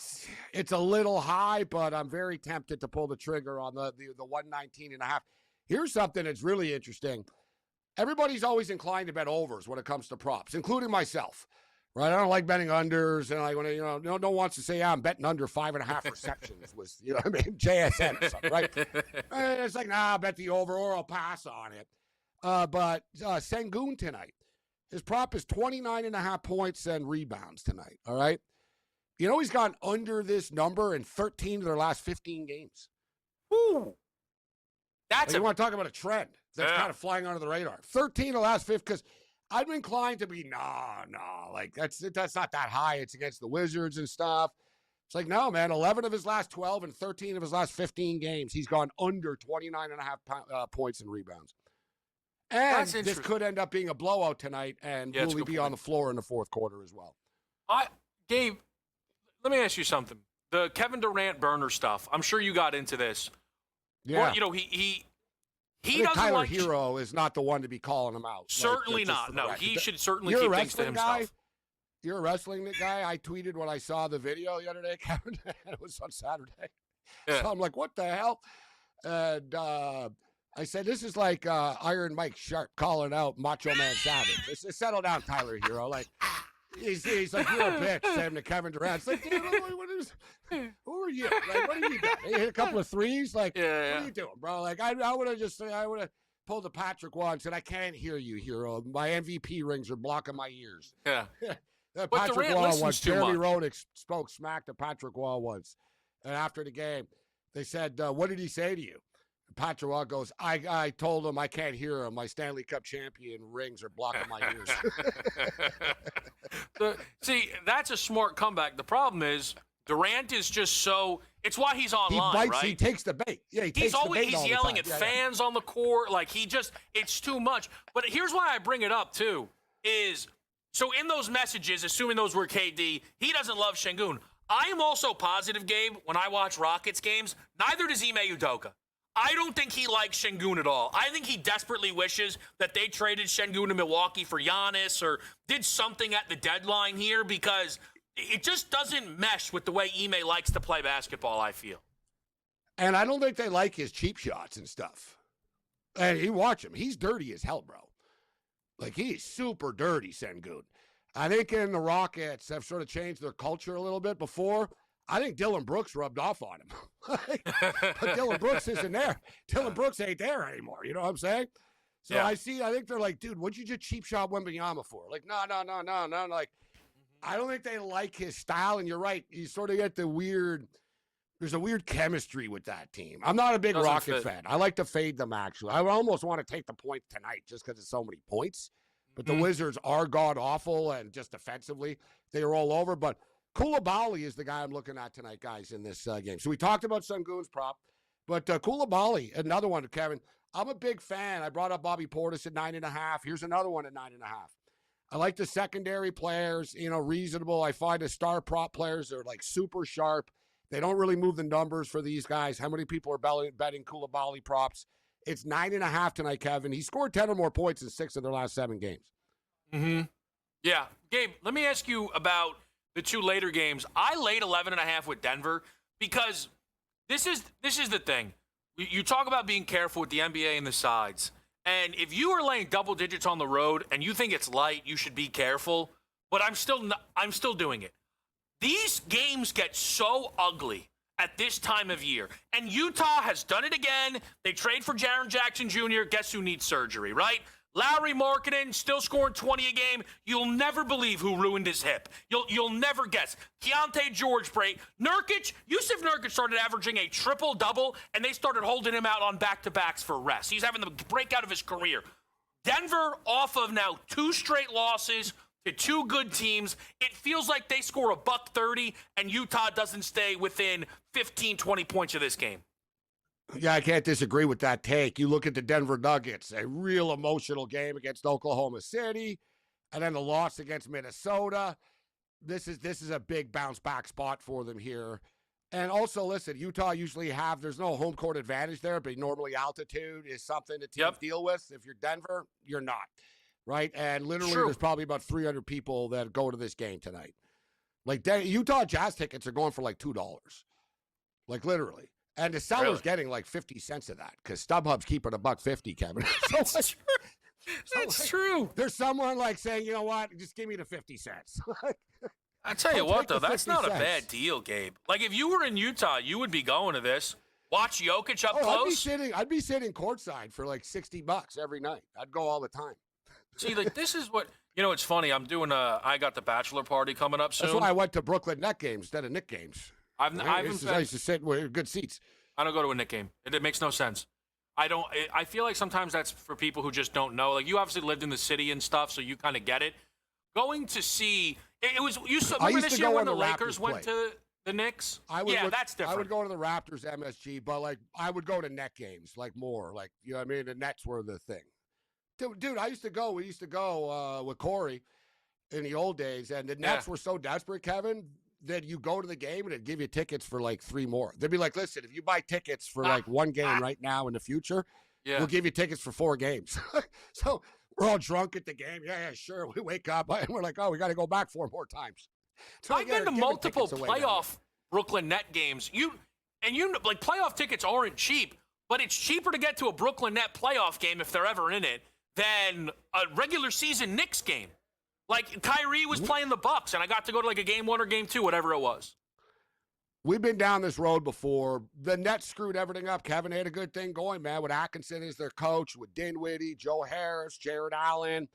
it's a little high, but I'm very tempted to pull the trigger on the 119.5. Here's something that's really interesting. Everybody's always inclined to bet overs when it comes to props, including myself. Right? I don't like betting unders, and no one wants to say, I'm betting under 5.5 receptions was, JSN or something, right? And it's like, nah, I'll bet the over or I'll pass on it. But Sengun tonight, his prop is 29.5 points and rebounds tonight, all right? He's gone under this number in 13 of their last 15 games. Woo! You want to talk about a trend that's kind of flying under the radar. 13 of the last 15, because I'm inclined to be, that's not that high. It's against the Wizards and stuff. It's like, no, man, 11 of his last 12 and 13 of his last 15 games, he's gone under 29.5 points and rebounds. And this could end up being a blowout tonight, and will he be on the floor in the fourth quarter as well? Gabe, let me ask you something. The Kevin Durant burner stuff, I'm sure you got into this. Yeah. Well, he doesn't Tyler like Hero is not the one to be calling him out. Certainly not. No, he should certainly keep things to himself. You're a wrestling guy. I tweeted when I saw the video the other day, Kevin. It was on Saturday. Yeah. So I'm like, what the hell? And I said, this is like Iron Mike Sharp calling out Macho Man Savage. Settle down, Tyler Hero. Like, he's like, you're a bitch, saying to Kevin Durant. It's like, dude, who are you? Like, what have you done? You hit a couple of threes? Like, what are you doing, bro? Like, I would have pulled a Patrick Waugh and said, I can't hear you, Hero. My MVP rings are blocking my ears. Yeah. But Patrick Waugh once, Jeremy Roenick spoke smack to Patrick Waugh once. And after the game, they said, what did he say to you? Patrick goes, I told him I can't hear him. My Stanley Cup champion rings are blocking my ears. See, that's a smart comeback. The problem is Durant is just so. It's why he's online, he bites, right? He takes the bait. Yeah, he's yelling at fans on the court. Like it's too much. But here's why I bring it up too. Is so in those messages, assuming those were KD, he doesn't love Şengün. I am also positive, Gabe, when I watch Rockets games. Neither does Ime Udoka. I don't think he likes Şengün at all. I think he desperately wishes that they traded Şengün to Milwaukee for Giannis or did something at the deadline here because it just doesn't mesh with the way Ime likes to play basketball, I feel. And I don't think they like his cheap shots and stuff. And you watch him. He's dirty as hell, bro. Like, he's super dirty, Şengün. I think in the Rockets have sort of changed their culture a little bit. Before, I think Dylan Brooks rubbed off on him. But Dylan Brooks isn't there. Dylan Brooks ain't there anymore. You know what I'm saying? So yeah. I think they're like, dude, what'd you just cheap shot Wembanyama for? Like, no. Like, I don't think they like his style. And you're right. You sort of get there's a weird chemistry with that team. I'm not a big Rocket fan. I like to fade them, actually. I almost want to take the point tonight just because it's so many points. But the Wizards are god-awful, and just defensively, they roll over. But Coulibaly is the guy I'm looking at tonight, guys, in this game. So we talked about Şengün's prop, but Coulibaly, another one, Kevin. I'm a big fan. I brought up Bobby Portis at 9.5. Here's another one at 9.5. I like the secondary players, reasonable. I find the star prop players are like super sharp. They don't really move the numbers for these guys. How many people are betting Coulibaly props? It's 9.5 tonight, Kevin. He scored 10 or more points in 6 of their last 7 games. Mm-hmm. Yeah. Gabe, let me ask you about the 2 later games. I laid 11.5 with Denver because this is the thing. You talk about being careful with the NBA and the sides. And if you are laying double digits on the road and you think it's light, you should be careful. But I'm still doing it. These games get so ugly at this time of year. And Utah has done it again. They trade for Jaren Jackson Jr. Guess who needs surgery, right? Lauri Markkanen still scoring 20 a game. You'll never believe who ruined his hip. You'll never guess. Keontae George break. Yusuf Nurkic started averaging a triple-double, and they started holding him out on back-to-backs for rest. He's having the breakout of his career. Denver off of now 2 straight losses to 2 good teams. It feels like they score $130, and Utah doesn't stay within 15, 20 points of this game. Yeah, I can't disagree with that take. You look at the Denver Nuggets, a real emotional game against Oklahoma City, and then the loss against Minnesota. This is a big bounce back spot for them here. And also, listen, Utah usually there's no home court advantage there, but normally altitude is something that teams deal with. If you're Denver, you're not, right? And literally there's probably about 300 people that go to this game tonight. Like, Utah Jazz tickets are going for like $2. Like, literally. And the seller's getting like 50 cents of that because StubHub's keeping $1.50, Kevin. That's true. There's someone like saying, you know what, just give me the 50 cents. I tell you what, though, that's not a bad deal, Gabe. Like, if you were in Utah, you would be going to this. Watch Jokic up close. I'd be sitting courtside for like $60 every night. I'd go all the time. See, like, this is what, it's funny. I'm doing I got the bachelor party coming up soon. That's why I went to Brooklyn Net games instead of Knick games. I used to sit with good seats. I don't go to a Knick game. It makes no sense. I feel like sometimes that's for people who just don't know. Like, you obviously lived in the city and stuff, so you kind of get it. Going to see it was you remember this year when the Lakers went to the Knicks? That's different. I would go to the Raptors MSG, but like I would go to Net games, like more. Like, you know what I mean? The Nets were the thing. Dude, we used to go with Corey in the old days, and the Nets were so desperate, Kevin, that you go to the game and it'd give you tickets for like 3 more. They'd be like, listen, if you buy tickets for like 1 game right now in the future, we'll give you tickets for 4 games. So we're all drunk at the game. Yeah, sure. We wake up and we're like, oh, we got to go back 4 more times. So I've been to multiple playoff Brooklyn Net games. Like, playoff tickets aren't cheap, but it's cheaper to get to a Brooklyn Net playoff game if they're ever in it than a regular season Knicks game. Like, Kyrie was playing the Bucks, and I got to go to, like, a game 1 or game 2, whatever it was. We've been down this road before. The Nets screwed everything up. Kevin had a good thing going, man, with Atkinson as their coach, with Dinwiddie, Joe Harris, Jared Allen.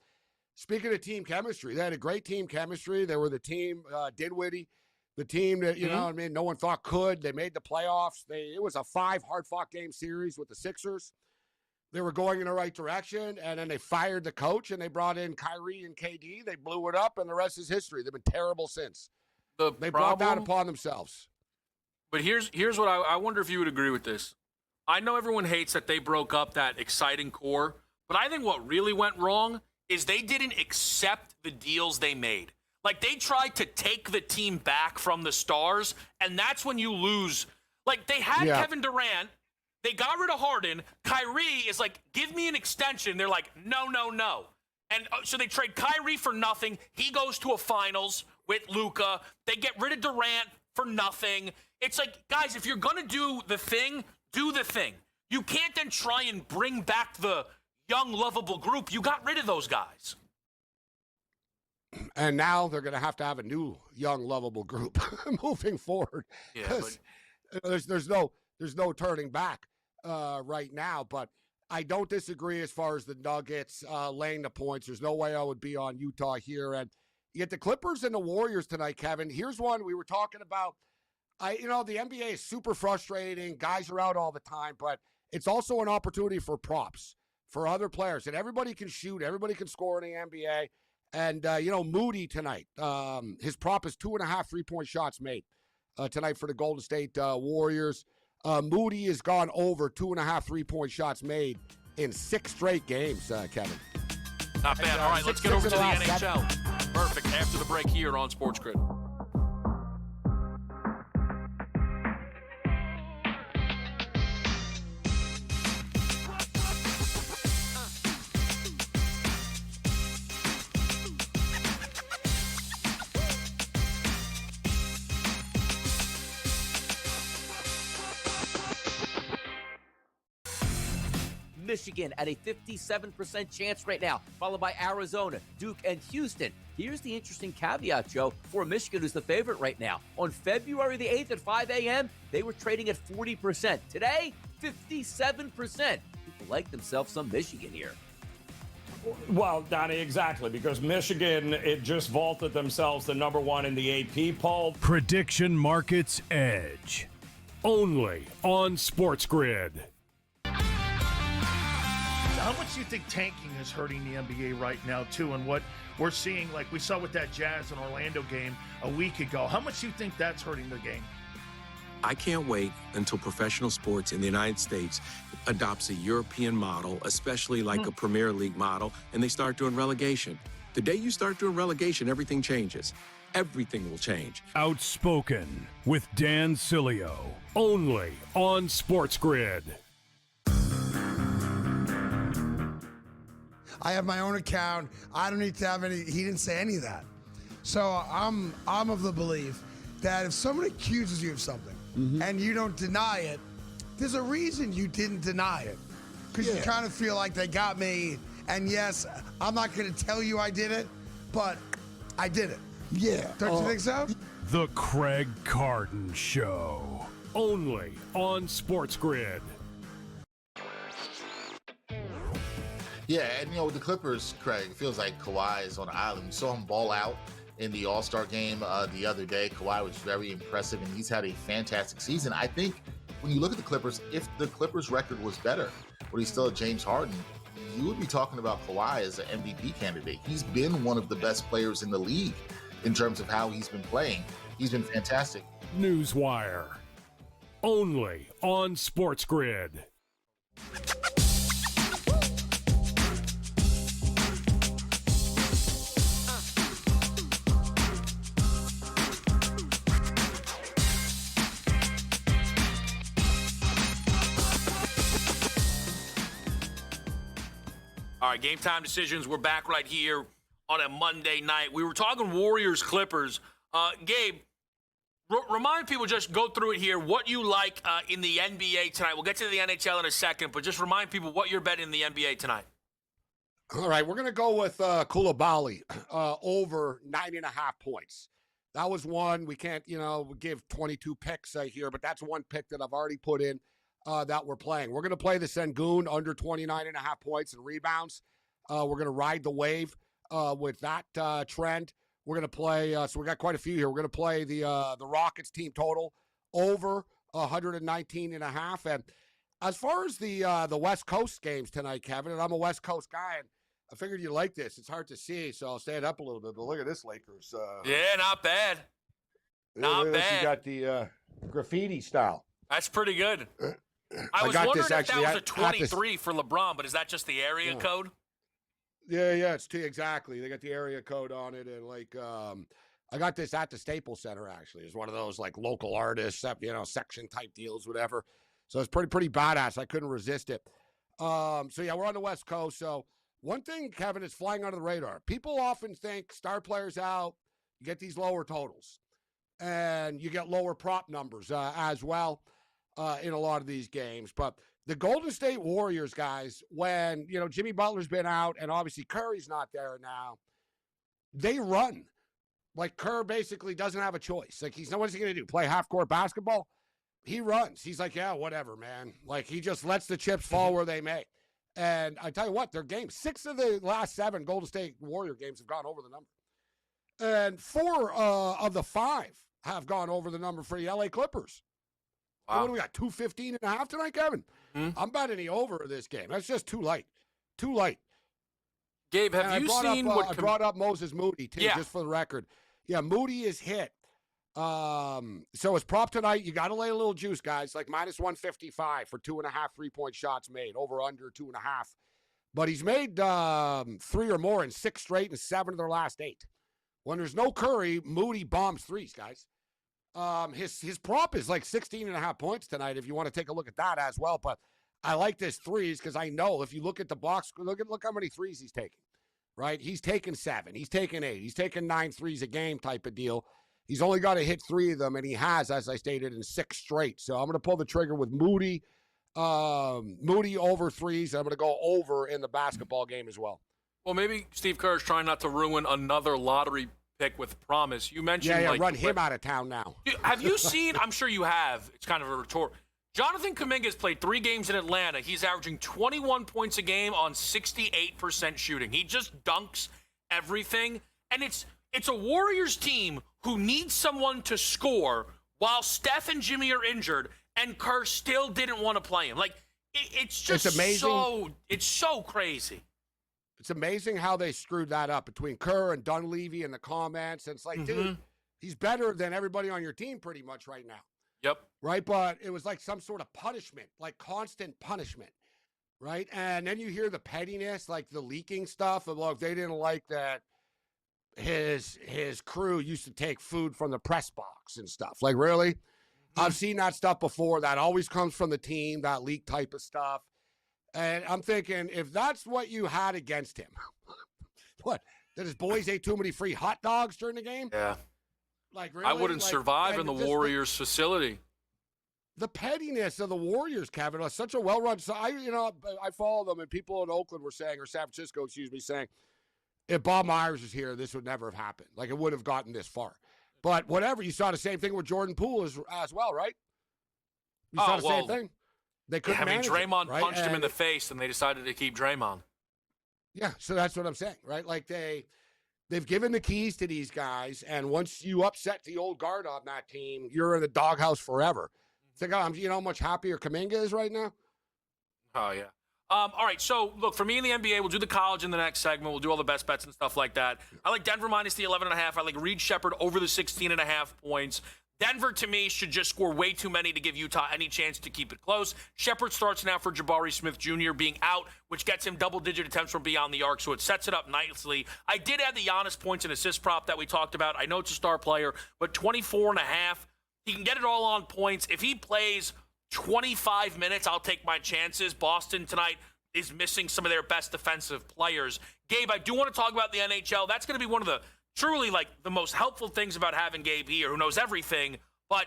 Speaking of team chemistry, they had a great team chemistry. They were the team, Dinwiddie, The team that, you know what I mean, no one thought could. They made the playoffs. It was a 5 hard-fought game series with the Sixers. They were going in the right direction, and then they fired the coach, and they brought in Kyrie and KD. They blew it up, and the rest is history. They've been terrible since. They brought that upon themselves. But here's what I wonder if you would agree with this. I know everyone hates that they broke up that exciting core, but I think what really went wrong is they didn't accept the deals they made. Like, they tried to take the team back from the stars, and that's when you lose. Like, they had Kevin Durant. They got rid of Harden. Kyrie is like, give me an extension. They're like, no, no, no. And so they trade Kyrie for nothing. He goes to a finals with Luka. They get rid of Durant for nothing. It's like, guys, if you're going to do the thing, do the thing. You can't then try and bring back the young, lovable group. You got rid of those guys. And now they're going to have a new, young, lovable group moving forward. Yeah, but there's no turning back right now. But I don't disagree as far as the Nuggets laying the points. There's no way I would be on Utah here. And you get the Clippers and the Warriors tonight, Kevin. Here's one we were talking about. The NBA is super frustrating. Guys are out all the time, but it's also an opportunity for props for other players. And everybody can shoot. Everybody can score in the NBA. And, Moody tonight, his prop is 2.5 3-point shots made tonight for the Golden State Warriors. Moody has gone over 2.5 3-point shots made in 6 straight games, Kevin. Not bad. All right, let's get over to the NHL. Perfect. After the break here on SportsGrid. Michigan at a 57% chance right now, followed by Arizona, Duke, and Houston. Here's the interesting caveat, Joe, for Michigan, who's the favorite right now. On February the 8th at 5 a.m., they were trading at 40%. Today, 57%. People like themselves some Michigan here. Well, Donnie, exactly, because Michigan, it just vaulted themselves to number 1 in the AP poll. Prediction Markets Edge. Only on SportsGrid. How much do you think tanking is hurting the NBA right now, too? And what we're seeing, like we saw with that Jazz and Orlando game a week ago, how much do you think that's hurting the game? I can't wait until professional sports in the United States adopts a European model, especially like a Premier League model, and they start doing relegation. The day you start doing relegation, everything changes. Everything will change. Outspoken with Dan Cilio. Only on SportsGrid. I have my own account. I don't need to have any. He didn't say any of that. So I'm of the belief that if someone accuses you of something and you don't deny it, there's a reason you didn't deny it. Because you kind of feel like they got me. And yes, I'm not going to tell you I did it, but I did it. Yeah. Don't you think so? The Craig Carton Show. Only on SportsGrid. Yeah, and with the Clippers, Craig, it feels like Kawhi is on the island. We saw him ball out in the All-Star game the other day. Kawhi was very impressive, and he's had a fantastic season. I think when you look at the Clippers, if the Clippers record was better, but he's still at James Harden, you would be talking about Kawhi as an MVP candidate. He's been one of the best players in the league in terms of how he's been playing. He's been fantastic. Newswire. Only on SportsGrid. All right, game time decisions. We're back right here on a Monday night. We were talking Warriors Clippers. Gabe, remind people, just go through it here, what you like in the NBA tonight. We'll get to the NHL in a second, but just remind people what you're betting in the NBA tonight. All right, we're going to go with Koulibaly over 9.5 points. That was one. We can't, give 22 picks here, but that's one pick that I've already put in that we're playing. We're going to play the Sengun under 29.5 points and rebounds. We're going to ride the wave with that trend. We're going to play, so we got quite a few here. We're going to play the Rockets team total over 119.5. And as far as the West Coast games tonight, Kevin, and I'm a West Coast guy, and I figured you'd like this. It's hard to see, so I'll stand up a little bit. But look at this Lakers. Yeah, not bad. Not bad. You got the graffiti style. That's pretty good. I was wondering if that was a 23 for LeBron, but is that just the area code? Yeah, it's exactly. They got the area code on it, and I got this at the Staples Center. Actually, it's one of those like local artists, section type deals, whatever. So it's pretty badass. I couldn't resist it. So yeah, we're on the West Coast. So one thing, Kevin, is flying under the radar. People often think star players out, you get these lower totals, and you get lower prop numbers as well in a lot of these games. But the Golden State Warriors, guys, when Jimmy Butler's been out and obviously Curry's not there now, they run. Like Kerr basically doesn't have a choice. Like what's he going to do? Play half-court basketball? He runs. He's like, yeah, whatever, man. Like he just lets the chips fall where they may. And I tell you what, their games, 6 of the last 7 Golden State Warrior games have gone over the number. And 4 of the 5 have gone over the number for the LA Clippers. Wow. What do we got, 215.5 tonight, Kevin? I'm betting the over of this game. That's just too light. Too light. Gabe, have you seen what... I brought up Moses Moody, too, just for the record. Yeah, Moody is hit. So his prop tonight, you got to lay a little juice, guys, like minus 155 for 2.5 3-point shots made, over under 2.5. But he's made 3 or more in 6 straight and 7 of their last 8. When there's no Curry, Moody bombs threes, guys. His prop is like 16.5 points tonight if you want to take a look at that as well. But I like this threes because I know if you look at the box, look how many threes he's taking, right? He's taking 7. He's taking 8. He's taking 9 threes a game type of deal. He's only got to hit 3 of them, and he has, as I stated, in 6 straight. So I'm going to pull the trigger with Moody. Moody over threes. I'm going to go over in the basketball game as well. Well, maybe Steve Kerr is trying not to ruin another lottery pick with promise. You mentioned run him out of town now. Have you seen? I'm sure you have. It's kind of a retort. Jonathan Kuminga's played 3 games in Atlanta. He's averaging 21 points a game on 68% shooting. He just dunks everything, and it's a Warriors team who needs someone to score while Steph and Jimmy are injured, and Kerr still didn't want to play him. Like it's just amazing. It's so crazy. It's amazing how they screwed that up between Kerr and Dunleavy in the comments. And it's like, dude, he's better than everybody on your team pretty much right now. Yep. Right? But it was like some sort of punishment, like constant punishment. Right? And then you hear the pettiness, like the leaking stuff of, look, they didn't like that his crew used to take food from the press box and stuff. Like, really? I've seen that stuff before. That always comes from the team, that leak type of stuff. And I'm thinking, if that's what you had against him, what? That his boys ate too many free hot dogs during the game? Yeah. Like, really? I wouldn't survive in the Warriors facility. The pettiness of the Warriors, Kevin, is such a well-run. So I follow them, and people in Oakland were saying, or San Francisco, saying, if Bob Myers was here, this would never have happened. Like, it would have gotten this far. But whatever, you saw the same thing with Jordan Poole as well, right? You saw the same thing. They couldn't manage Draymond it, right? punched him in the face, and they decided to keep Draymond. Yeah, so that's what I'm saying, right? Like, they've given the keys to these guys, and once you upset the old guard on that team, you're in the doghouse forever. Think, you know how much happier Kuminga is right now? Oh, yeah. All right, so, look, for me in the NBA, we'll do the college in the next segment. We'll do all the best bets and stuff like that. I like Denver minus the 11.5. I like Reed Shepherd over the 16.5 points. Denver, to me, should just score way too many to give Utah any chance to keep it close. Shepherd starts now for Jabari Smith Jr. being out, which gets him double-digit attempts from beyond the arc, so it sets it up nicely. I did add the Giannis points and assist prop that we talked about. I know it's a star player, but 24.5, he can get it all on points. If he plays 25 minutes, I'll take my chances. Boston tonight is missing some of their best defensive players. Gabe, I do want to talk about the NHL. That's going to be one of the truly, like, the most helpful things about having Gabe here, who knows everything, but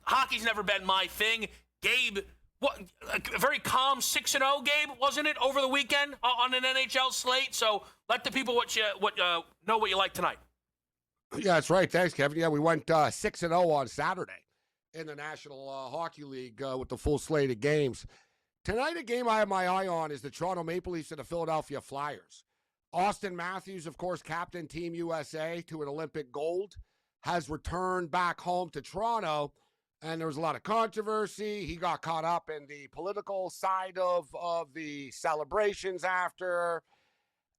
hockey's never been my thing. Gabe, a very calm 6-0, Gabe, wasn't it, over the weekend on an NHL slate? So let the people know what you like tonight. Yeah, that's right. Thanks, Kevin. Yeah, we went 6-0 on Saturday in the National Hockey League with the full slate of games. Tonight, a game I have my eye on is the Toronto Maple Leafs and the Philadelphia Flyers. Austin Matthews, of course, captain Team USA to an Olympic gold, has returned back home to Toronto, and there was a lot of controversy. He got caught up in the political side of the celebrations after.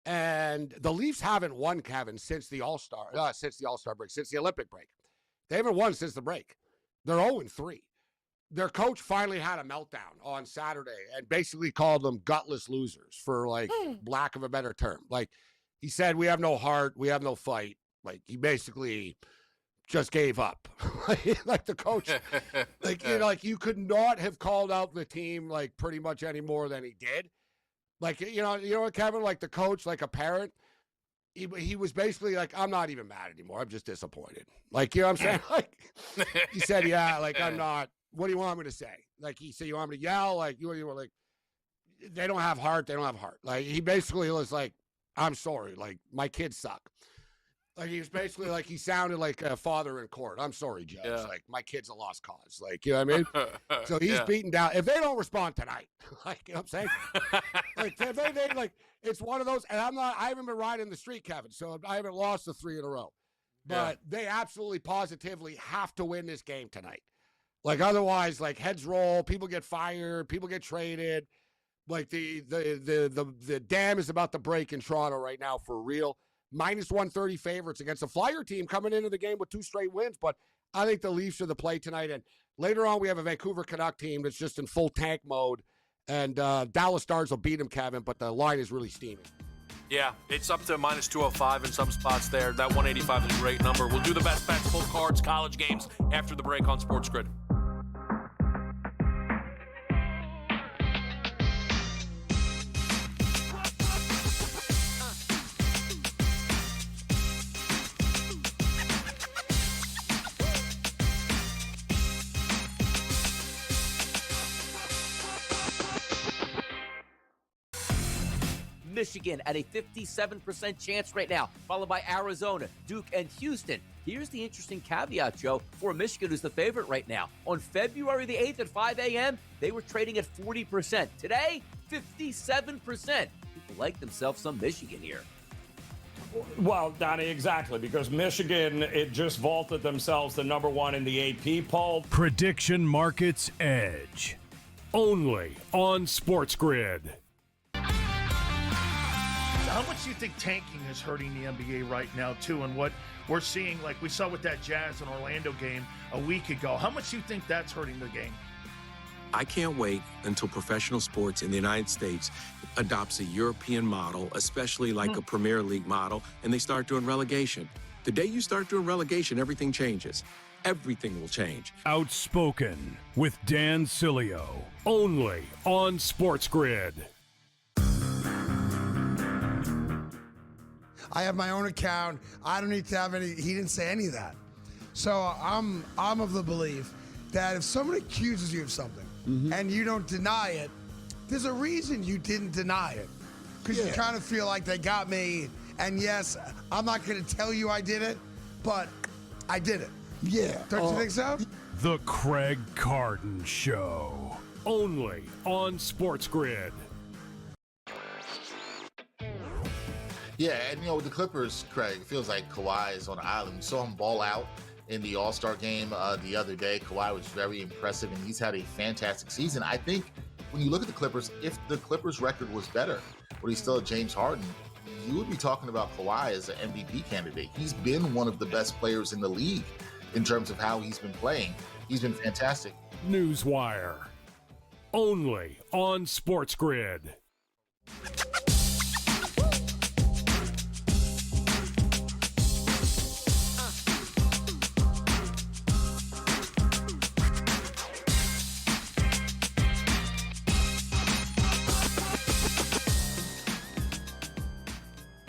And the Leafs haven't won, Kevin, since the All-Star break, since the Olympic break. They haven't won since the break. They're 0-3. Their coach finally had a meltdown on Saturday and basically called them gutless losers, for lack of a better term. Like, he said, we have no heart, we have no fight. Like, he basically just gave up. Like the coach, you could not have called out the team pretty much any more than he did. You know what, Kevin? Like the coach, like a parent, he was basically like, I'm not even mad anymore. I'm just disappointed. You know what I'm saying? He said, yeah, I'm not. What do you want me to say? He said, you want me to yell? You were they don't have heart. They don't have heart. He basically was like, I'm sorry. My kids suck. He was basically he sounded like a father in court. I'm sorry, Judge. Yeah. My kid's a lost cause. You know what I mean? So he's beaten down. If they don't respond tonight, you know what I'm saying? It's one of those, and I haven't been riding the street, Kevin, so I haven't lost the 3 in a row. But they absolutely positively have to win this game tonight. Otherwise, heads roll, people get fired, people get traded. The dam is about to break in Toronto right now for real. -130 favorites against a Flyer team coming into the game with 2 straight wins. But I think the Leafs are the play tonight. And later on, we have a Vancouver Canuck team that's just in full tank mode. And Dallas Stars will beat them, Kevin, but the line is really steaming. Yeah, it's up to -205 in some spots there. That 185 is a great number. We'll do the best bets, full cards, college games after the break on SportsGrid. Michigan at a 57% chance right now, followed by Arizona, Duke, and Houston. Here's the interesting caveat, Joe, for Michigan, who's the favorite right now. On February the 8th at 5 a.m., they were trading at 40%. Today, 57%. People like themselves some Michigan here. Well, Donnie, exactly, because Michigan, it just vaulted themselves to #1 in the AP poll. Prediction Markets Edge. Only on SportsGrid. How much do you think tanking is hurting the NBA right now, too? And what we're seeing, we saw with that Jazz and Orlando game a week ago, how much do you think that's hurting the game? I can't wait until professional sports in the United States adopts a European model, especially a Premier League model, and they start doing relegation. The day you start doing relegation, everything changes. Everything will change. Outspoken with Dan Cilio. Only on SportsGrid. I have my own account. I don't need to have any. He didn't say any of that. So I'm of the belief that if someone accuses you of something and you don't deny it, there's a reason you didn't deny it. Because you kind of feel like they got me. And yes, I'm not going to tell you I did it, but I did it. Yeah. Don't you think so? The Craig Carton Show. Only on SportsGrid. Yeah, and with the Clippers, Craig, it feels like Kawhi is on an island. We saw him ball out in the All-Star game the other day. Kawhi was very impressive, and he's had a fantastic season. I think when you look at the Clippers, if the Clippers' record was better, but he's still James Harden, you would be talking about Kawhi as an MVP candidate. He's been one of the best players in the league in terms of how he's been playing. He's been fantastic. Newswire. Only on SportsGrid.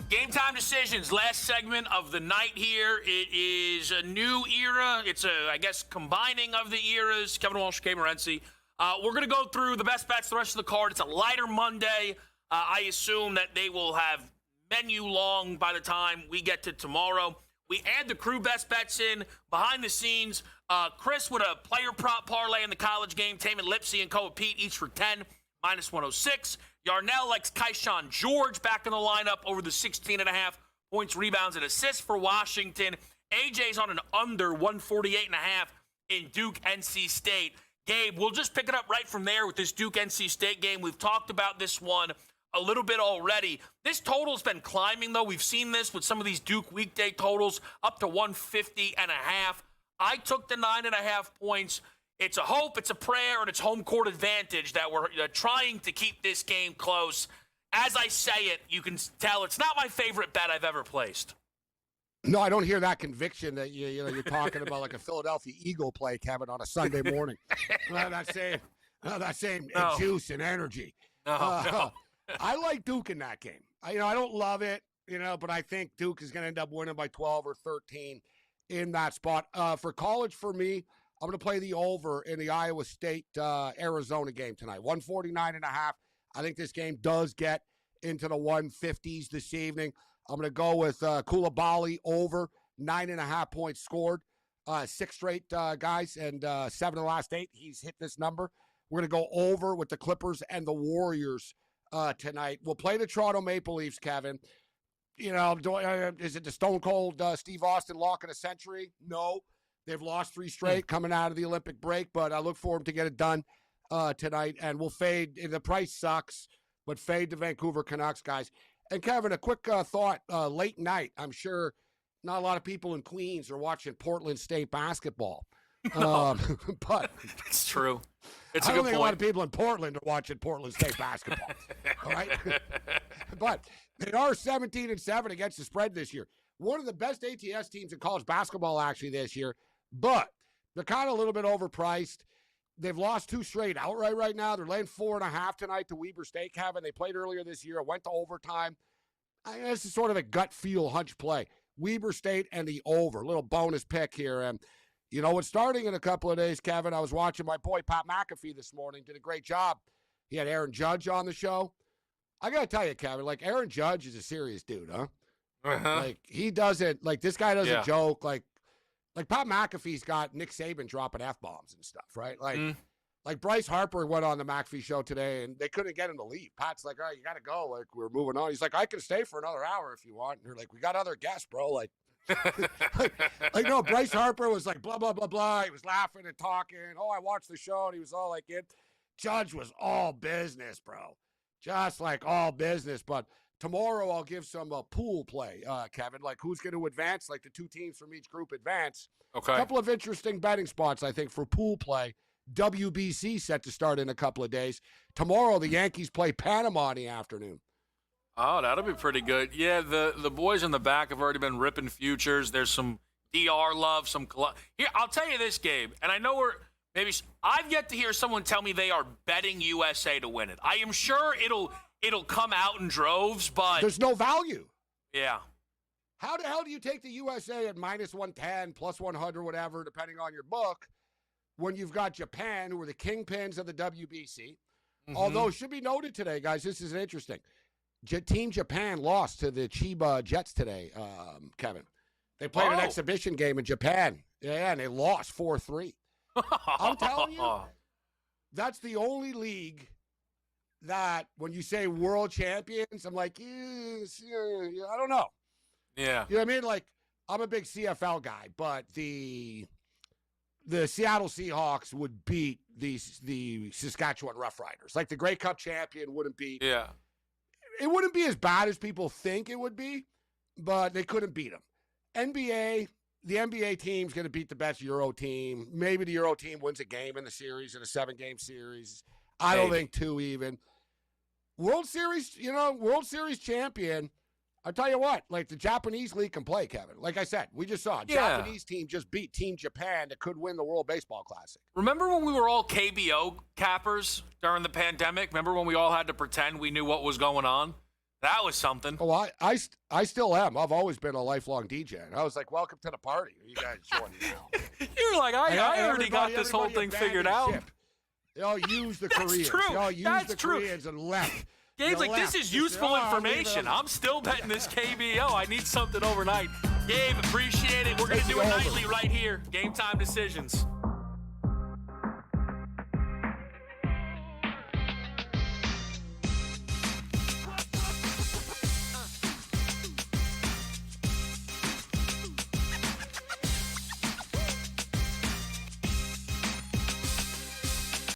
Game time decisions, last segment of the night here. It is a new era. It's I guess, combining of the eras. Kevin Walsh, Gabriel Morency. We're going to go through the best bets, the rest of the card. It's a lighter Monday. I assume that they will have menu long by the time we get to tomorrow. We add the crew best bets in behind the scenes. Chris with a player prop parlay in the college game. Taman Lipsy and Co. Pete each for 10, -106. Yarnell likes Keyshawn George back in the lineup over the 16.5 points, rebounds, and assists for Washington. AJ's on an under 148.5 in Duke NC State. Gabe, we'll just pick it up right from there with this Duke NC State game. We've talked about this one a little bit already. This total's been climbing, though. We've seen this with some of these Duke weekday totals up to 150.5. I took the 9.5 points. It's a hope, it's a prayer, and it's home court advantage that we're trying to keep this game close. As I say it, you can tell it's not my favorite bet I've ever placed. No, I don't hear that conviction that you're talking about like a Philadelphia Eagle play, Kevin, on a Sunday morning. that same juice and energy. No. I like Duke in that game. I don't love it, but I think Duke is going to end up winning by 12 or 13 in that spot. For college, for me, I'm going to play the over in the Iowa State Arizona game tonight. 149.5. I think this game does get into the 150s this evening. I'm going to go with Koulibaly over 9.5 points scored. 6 straight guys and 7 of the last 8. He's hit this number. We're going to go over with the Clippers and the Warriors tonight. We'll play the Toronto Maple Leafs, Kevin. Is it the Stone Cold Steve Austin lock of the century? No. They've lost 3 straight coming out of the Olympic break, but I look for them to get it done tonight. And we'll fade. The price sucks, but fade the Vancouver Canucks, guys. And, Kevin, a quick thought. Late night, I'm sure not a lot of people in Queens are watching Portland State basketball. But it's true. It's I a don't good think point. a lot of people in Portland are watching Portland State basketball. All right? But they are 17-7 against the spread this year. One of the best ATS teams in college basketball actually this year, but they're kind of a little bit overpriced. They've lost 2 straight outright right now. They're laying 4.5 tonight to Weber State, Kevin. They played earlier this year. It went to overtime. This is sort of a gut feel hunch play. Weber State and the over. Little bonus pick here. And you know what's starting in a couple of days, Kevin? I was watching my boy Pat McAfee this morning. Did a great job. He had Aaron Judge on the show. I got to tell you, Kevin, like Aaron Judge is a serious dude, huh? Uh-huh. Like he doesn't, like this guy doesn't Yeah. joke. Like Pat McAfee's got Nick Saban dropping F-bombs and stuff, right? Like Bryce Harper went on the McAfee show today and they couldn't get him to leave. Pat's like, all right, you got to go. Like we're moving on. He's like, I can stay for another hour if you want. And they're like, we got other guests, bro. Like no, Bryce Harper was like, blah, blah, blah, blah. He was laughing and talking. Oh, I watched the show and he was all like it. Judge was all business, bro. Just like all business. But tomorrow I'll give some pool play, Kevin, like who's going to advance, like the 2 teams from each group advance. Okay. A couple of interesting betting spots, I think, for pool play. WBC set to start in a couple of days. Tomorrow the Yankees play Panama in the afternoon. Oh, that'll be pretty good. Yeah, the boys in the back have already been ripping futures. There's some DR love, some here. I'll tell you this, Gabe, and I know I've yet to hear someone tell me they are betting USA to win it. I am sure it'll come out in droves, but there's no value. Yeah. How the hell do you take the USA at minus 110, plus 100, whatever, depending on your book, when you've got Japan, who are the kingpins of the WBC? Mm-hmm. Although, it should be noted today, guys, this is interesting. Team Japan lost to the Chiba Jets today, Kevin. They played an exhibition game in Japan. Yeah, and they lost 4-3. I'm telling you, that's the only league that when you say world champions, I'm like, I don't know. Yeah. You know what I mean? Like, I'm a big CFL guy, but the Seattle Seahawks would beat the Saskatchewan Roughriders. Like, the Grey Cup champion wouldn't beat. Yeah. It wouldn't be as bad as people think it would be, but they couldn't beat them. NBA, the NBA team's going to beat the best Euro team. Maybe the Euro team wins a game in the series, in a 7-game series. I don't think 2 even. World Series champion. I'll tell you what, like the Japanese league can play, Kevin. Like I said, we just saw a Japanese team just beat Team Japan that could win the World Baseball Classic. Remember when we were all KBO cappers during the pandemic? Remember when we all had to pretend we knew what was going on? That was something. Oh, I still am. I've always been a lifelong DJ. And I was like, welcome to the party. You guys joining now. You're like, I already got this whole thing figured out. They all use the Koreans. True. They all use the Koreans and left. Gabe's like, this is useful information. I'm still betting this KBO. I need something overnight. Gabe, appreciate it. We're going to do it nightly right here. Game Time Decisions.